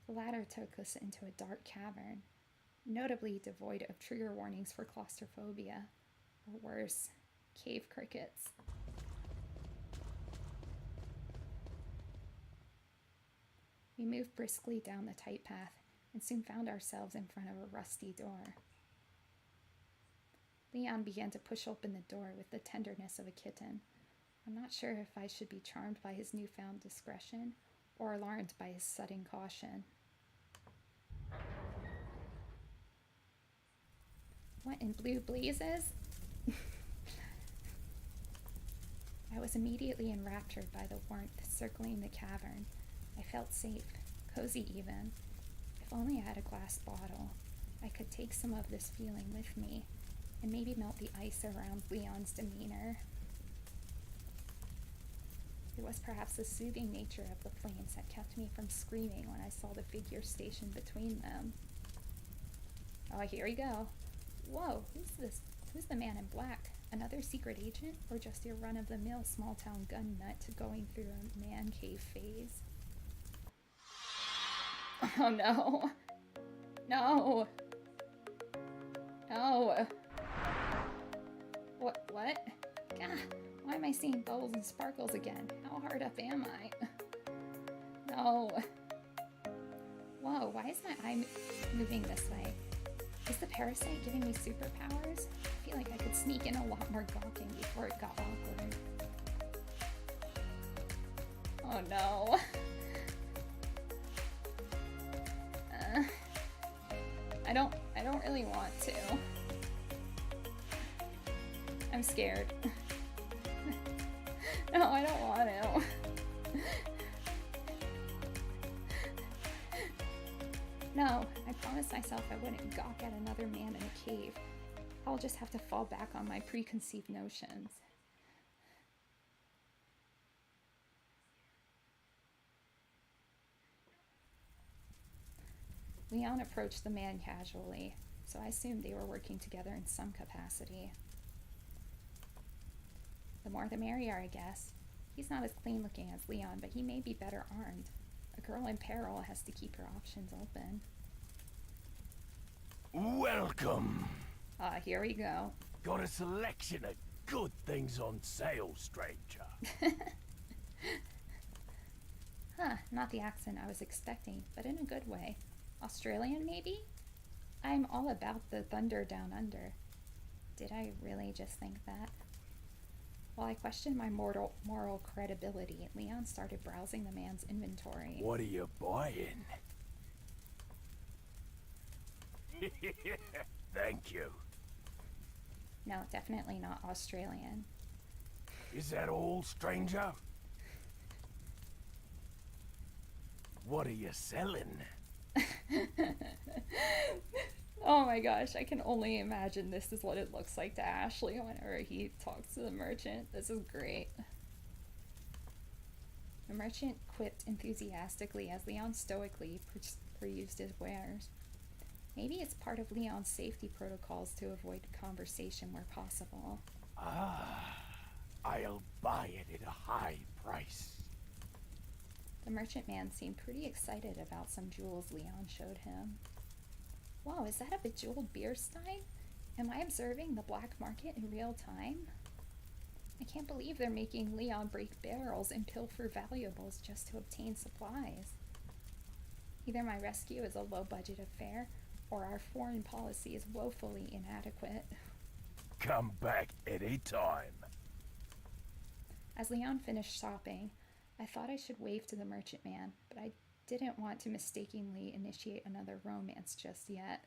The ladder took us into a dark cavern, notably devoid of trigger warnings for claustrophobia, or worse, cave crickets. We moved briskly down the tight path and soon found ourselves in front of a rusty door. Leon began to push open the door with the tenderness of a kitten. I'm not sure if I should be charmed by his newfound discretion or alarmed by his sudden caution. What in blue blazes? I was immediately enraptured by the warmth circling the cavern. I felt safe, cozy even. If only I had a glass bottle, I could take some of this feeling with me and maybe melt the ice around Leon's demeanor. It was perhaps the soothing nature of the flames that kept me from screaming when I saw the figure stationed between them. Oh, here we go. Whoa, who's this? Who's the man in black? Another secret agent? Or just your run-of-the-mill small-town gun nut going through a man cave phase? Oh no. No. No. What? God. Why am I seeing bubbles and sparkles again? How hard up am I? No. Whoa, why is my eye moving this way? Is the parasite giving me superpowers? I feel like I could sneak in a lot more gawking before it got awkward. Oh no. I don't really want to. I'm scared. No, I don't want to. No, I promised myself I wouldn't gawk at another man in a cave. I'll just have to fall back on my preconceived notions. Leon approached the man casually, so I assumed they were working together in some capacity. The more the merrier, I guess. He's not as clean looking as Leon, but he may be better armed. A girl in peril has to keep her options open. Welcome. Ah, here we go. Got a selection of good things on sale, stranger. Huh, not the accent I was expecting, but in a good way. Australian, maybe? I'm all about the thunder down under. Did I really just think that? While I questioned my moral credibility, Leon started browsing the man's inventory. What are you buying? Thank you. No, definitely not Australian. Is that all, stranger? What are you selling? Oh my gosh, I can only imagine this is what it looks like to Ashley whenever he talks to the merchant. This is great. The merchant quipped enthusiastically as Leon stoically perused his wares. Maybe it's part of Leon's safety protocols to avoid conversation where possible. Ah, I'll buy it at a high price. The merchant man seemed pretty excited about some jewels Leon showed him. Whoa, is that a bejeweled beer stein? Am I observing the black market in real time? I can't believe they're making Leon break barrels and pilfer valuables just to obtain supplies. Either my rescue is a low-budget affair, or our foreign policy is woefully inadequate. Come back any time. As Leon finished shopping, I thought I should wave to the merchant man, but I didn't want to mistakenly initiate another romance just yet.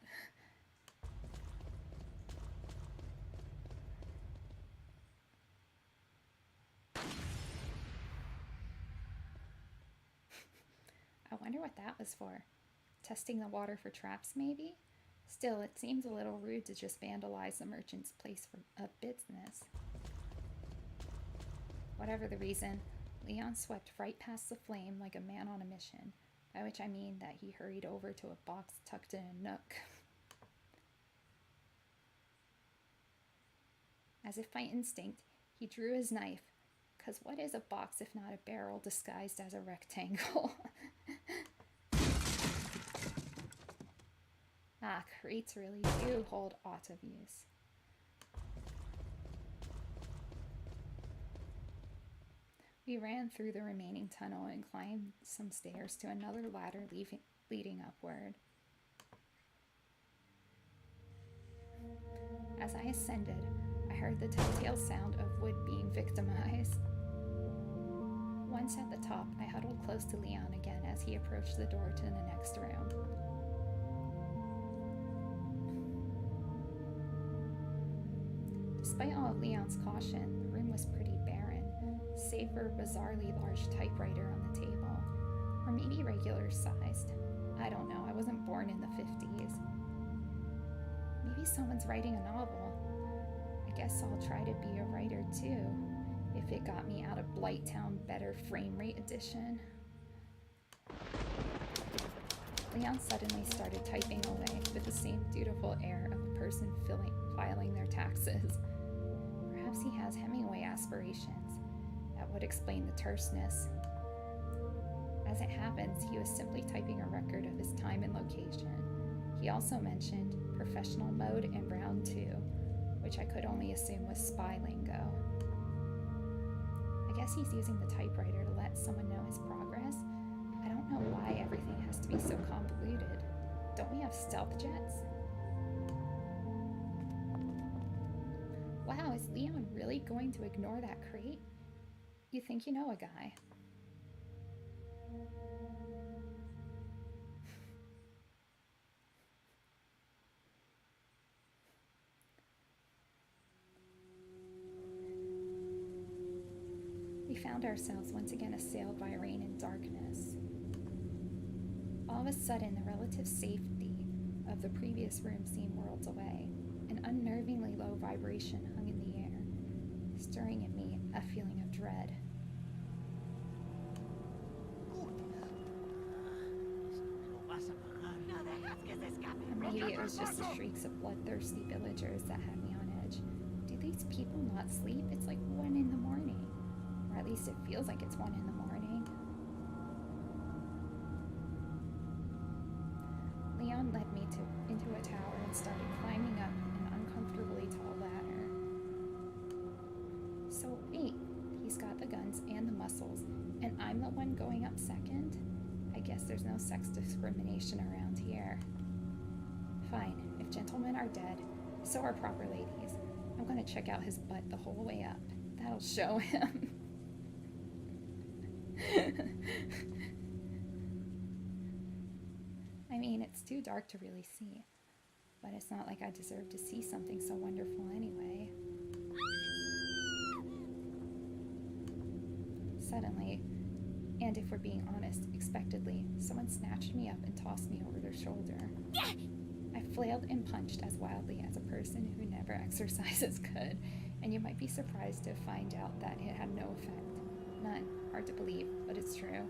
I wonder what that was for. Testing the water for traps, maybe? Still, it seems a little rude to just vandalize the merchant's place of business. Whatever the reason, Leon swept right past the flame like a man on a mission, by which I mean that he hurried over to a box tucked in a nook. As if by instinct, he drew his knife, because what is a box if not a barrel disguised as a rectangle? Ah, crates really do hold Otomes. We ran through the remaining tunnel and climbed some stairs to another ladder leading upward. As I ascended, I heard the telltale sound of wood being victimized. Once at the top, I huddled close to Leon again as he approached the door to the next room. Despite all of Leon's caution, the room was pretty barren, save for a bizarrely large typewriter on the table. Or maybe regular sized. I don't know, I wasn't born in the 50s. Maybe someone's writing a novel. I guess I'll try to be a writer too, if it got me out of Blighttown Better Frame Rate Edition. Leon suddenly started typing away with the same dutiful air of a person filing their taxes. Perhaps he has Hemingway aspirations. That would explain the terseness. As it happens, he was simply typing a record of his time and location. He also mentioned professional mode and round 2, which I could only assume was spy lingo. guess he's using the typewriter to let someone know his progress. I don't know why everything has to be so convoluted. Don't we have stealth jets? Wow, is Leon really going to ignore that crate? You think you know a guy. We found ourselves once again assailed by rain and darkness. All of a sudden, the relative safety of the previous room seemed worlds away. An unnervingly low vibration hung in the air, stirring in me a feeling of dread. Or maybe it was just the shrieks of bloodthirsty villagers that had me on edge. Do these people not sleep? It's like 1 in the morning. Or at least it feels like it's 1 in the morning. Leon led me into a tower and started climbing up an uncomfortably tall ladder. So wait, he's got the guns and the muscles, and I'm the one going up second? I guess there's no sex discrimination around here. Fine, if gentlemen are dead, so are proper ladies. I'm gonna check out his butt the whole way up. That'll show him. I mean, it's too dark to really see, but it's not like I deserve to see something so wonderful anyway. Suddenly, and if we're being honest, expectedly, someone snatched me up and tossed me over their shoulder. I flailed and punched as wildly as a person who never exercises could, and you might be surprised to find out that it had no effect. None. Hard to believe, but it's true.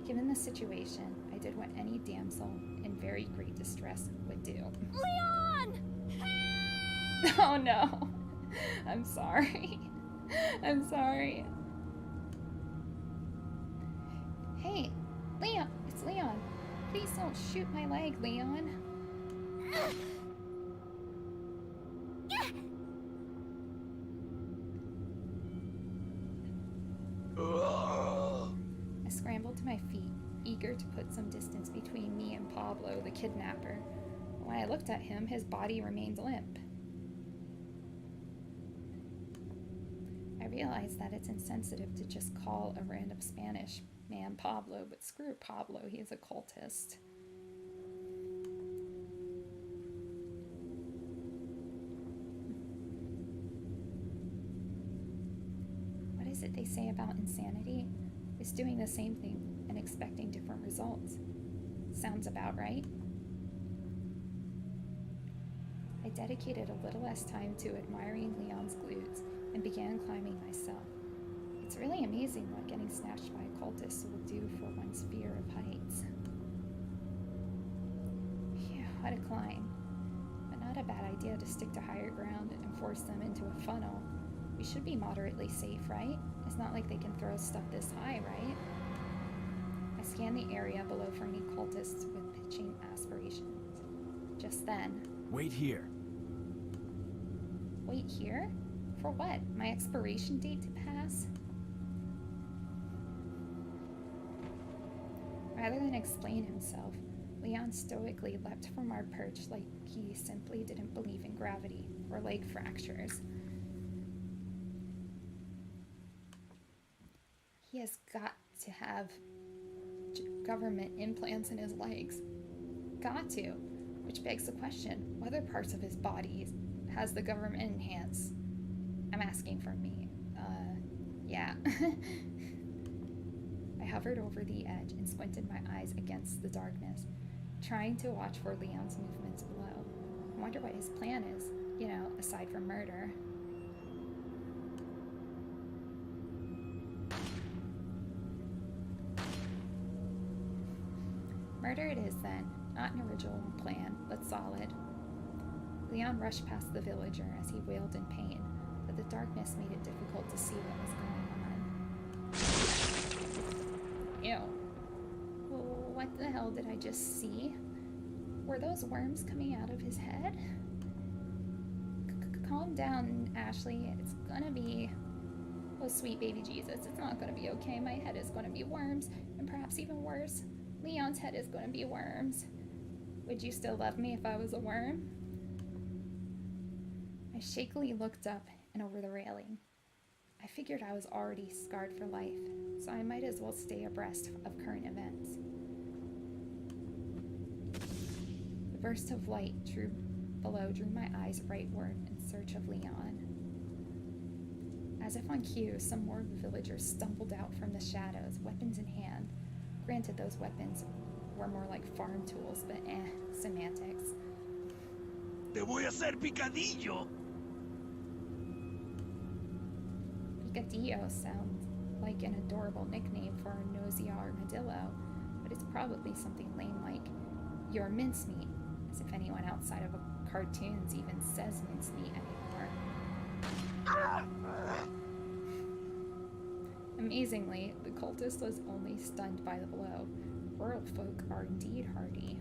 Given the situation, I did what any damsel in very great distress would do. Leon! Oh no! I'm sorry. I'm sorry. Hey, Leon! It's Leon! Please don't shoot my leg, Leon. I scrambled to my feet, eager to put some distance between me and Pablo, the kidnapper. When I looked at him, his body remained limp. I realized that it's insensitive to just call a random Spanish man Pablo, but screw Pablo, he is a cultist. What is it they say about insanity? It's doing the same thing and expecting different results. Sounds about right. I dedicated a little less time to admiring Leon's glutes and began climbing myself. It's really amazing what getting snatched by a cultist will do for one's fear of heights. Phew, what a climb. But not a bad idea to stick to higher ground and force them into a funnel. We should be moderately safe, right? It's not like they can throw stuff this high, right? I scanned the area below for any cultists with pitching aspirations. Just then... Wait here. Wait here? For what? My expiration date to pass? Rather than explain himself, Leon stoically leapt from our perch like he simply didn't believe in gravity or leg fractures. He has got to have government implants in his legs. Got to. Which begs the question, what other parts of his body has the government enhanced? I'm asking for me. Yeah. I hovered over the edge and squinted my eyes against the darkness, trying to watch for Leon's movements below. I wonder what his plan is, aside from murder. Murder it is then. Not an original plan, but solid. Leon rushed past the villager as he wailed in pain, but the darkness made it difficult to see what was going on. Ew. What the hell did I just see? Were those worms coming out of his head? Calm down, Ashley. It's gonna be... Oh, sweet baby Jesus, it's not going to be okay. My head is going to be worms, and perhaps even worse, Leon's head is going to be worms. Would you still love me if I was a worm? I shakily looked up and over the railing. I figured I was already scarred for life, so I might as well stay abreast of current events. The burst of light below drew my eyes rightward in search of Leon. As if on cue, some more villagers stumbled out from the shadows, weapons in hand. Granted, those weapons were more like farm tools, but semantics. Te voy a hacer picadillo! Picadillo sounds like an adorable nickname for a nosy armadillo, but it's probably something lame like your mincemeat, as if anyone outside of cartoons even says mincemeat anymore. Amazingly, the cultist was only stunned by the blow. Rural folk are indeed hardy.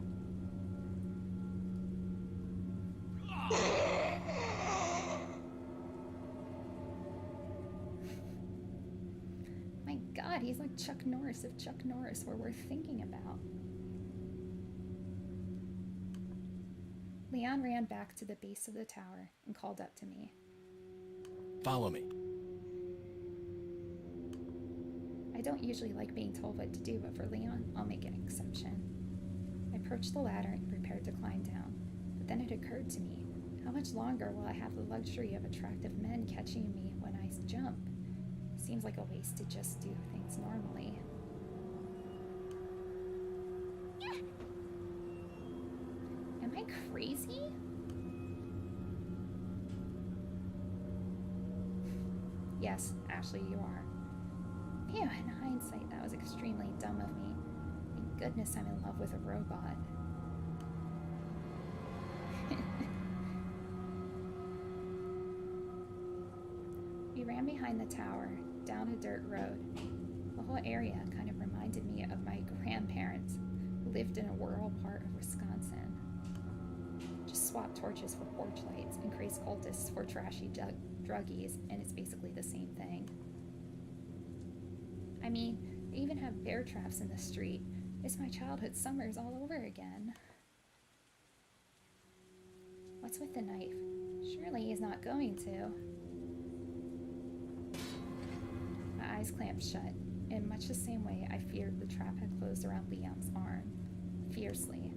My god, he's like Chuck Norris if Chuck Norris were worth thinking about. Leon ran back to the base of the tower and called up to me. Follow me. I don't usually like being told what to do, but for Leon, I'll make an exception. I approached the ladder and prepared to climb down, but then it occurred to me, how much longer will I have the luxury of attractive men catching me when I jump? Seems like a waste to just do things normally. Am I crazy? Yes, Ashley, you are. Ew, in hindsight, that was extremely dumb of me. Thank goodness I'm in love with a robot. We ran behind the tower, down a dirt road. The whole area kind of reminded me of my grandparents, who lived in a rural part of Wisconsin. Just swap torches for porch lights and craze cultists for trashy druggies, and it's basically the same thing. I mean, they even have bear traps in the street. It's my childhood summers all over again. What's with the knife? Surely he's not going to. My eyes clamped shut, in much the same way I feared the trap had closed around Liam's arm. Fiercely.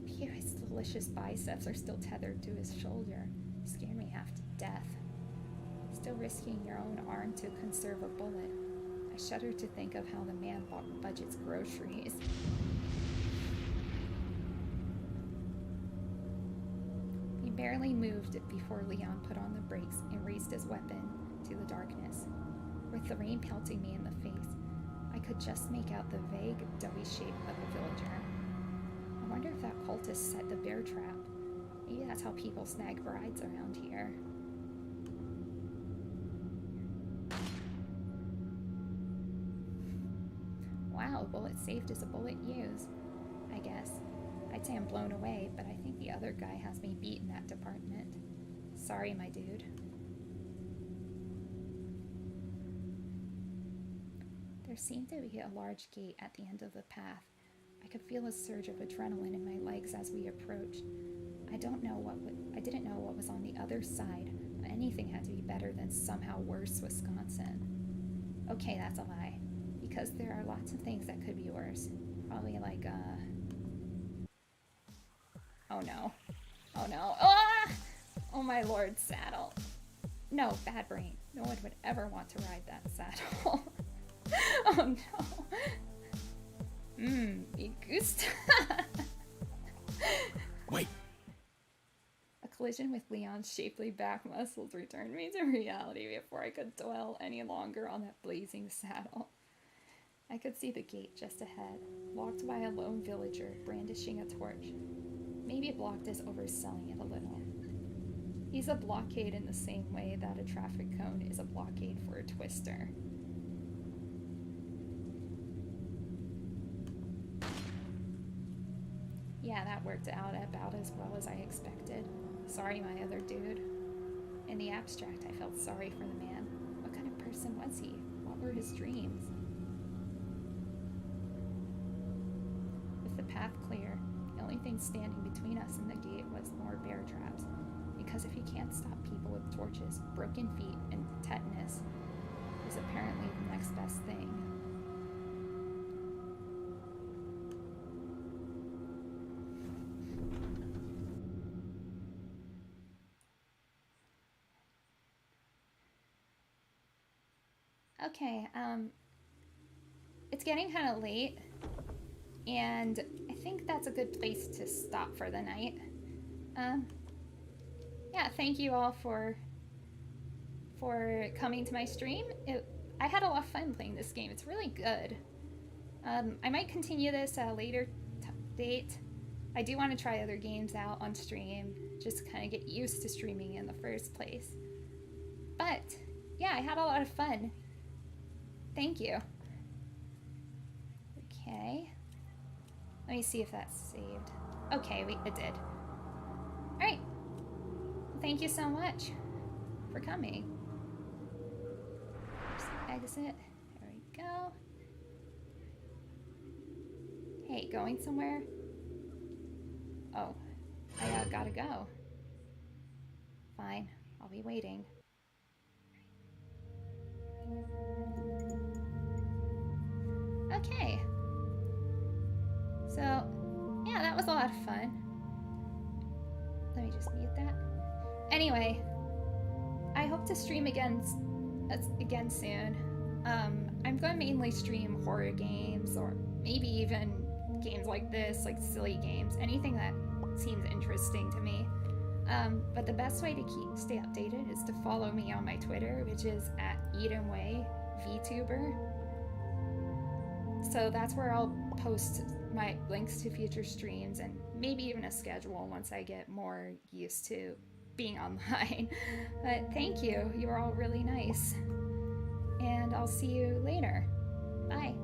Phew, his delicious biceps are still tethered to his shoulder. Scare me half to death. Still risking your own arm to conserve a bullet. I shudder to think of how the man budgets groceries. He barely moved before Leon put on the brakes and raised his weapon to the darkness. With the rain pelting me in the face, I could just make out the vague, doughy shape of a villager. I wonder if that cultist set the bear trap. Maybe that's how people snag brides around here. Wow, a bullet saved is a bullet used, I guess. I'd say I'm blown away, but I think the other guy has me beat in that department. Sorry, my dude. There seemed to be a large gate at the end of the path. I could feel a surge of adrenaline in my legs as we approached. I didn't know what was on the other side, but anything had to be better than somehow worse Wisconsin. Okay, that's a lie. Because there are lots of things that could be worse. Probably like, oh no. Oh no. Ah! Oh my lord, saddle. No, bad brain. No one would ever want to ride that saddle. Oh no. Me gusta. Wait. A collision with Leon's shapely back muscles returned me to reality before I could dwell any longer on that blazing saddle. I could see the gate just ahead, blocked by a lone villager brandishing a torch. Maybe blocked is overselling it a little. He's a blockade in the same way that a traffic cone is a blockade for a twister. Yeah, that worked out about as well as I expected. Sorry, my other dude. In the abstract, I felt sorry for the man. person was he? What were his dreams? With the path clear, the only thing standing between us and the gate was more bear traps. Because if you can't stop people with torches, broken feet, and tetanus, it was apparently the next best thing. Okay, it's getting kind of late, and I think that's a good place to stop for the night. Yeah, thank you all for coming to my stream. I had a lot of fun playing this game. It's really good. I might continue this at a later date. I do want to try other games out on stream, just to kind of get used to streaming in the first place. But yeah, I had a lot of fun. Thank you. Okay. Let me see if that's saved. Okay, it did. Alright. Thank you so much for coming. Just exit. There we go. Hey, going somewhere? Oh, I gotta go. Fine, I'll be waiting. Okay. So, yeah, that was a lot of fun. Let me just mute that. Anyway, I hope to stream again soon. I'm going to mainly stream horror games, or maybe even games like this, like silly games, anything that seems interesting to me. But the best way to stay updated is to follow me on my Twitter, which is @EdenWayVTuber. So that's where I'll post my links to future streams and maybe even a schedule once I get more used to being online. But thank you. You were all really nice. And I'll see you later. Bye.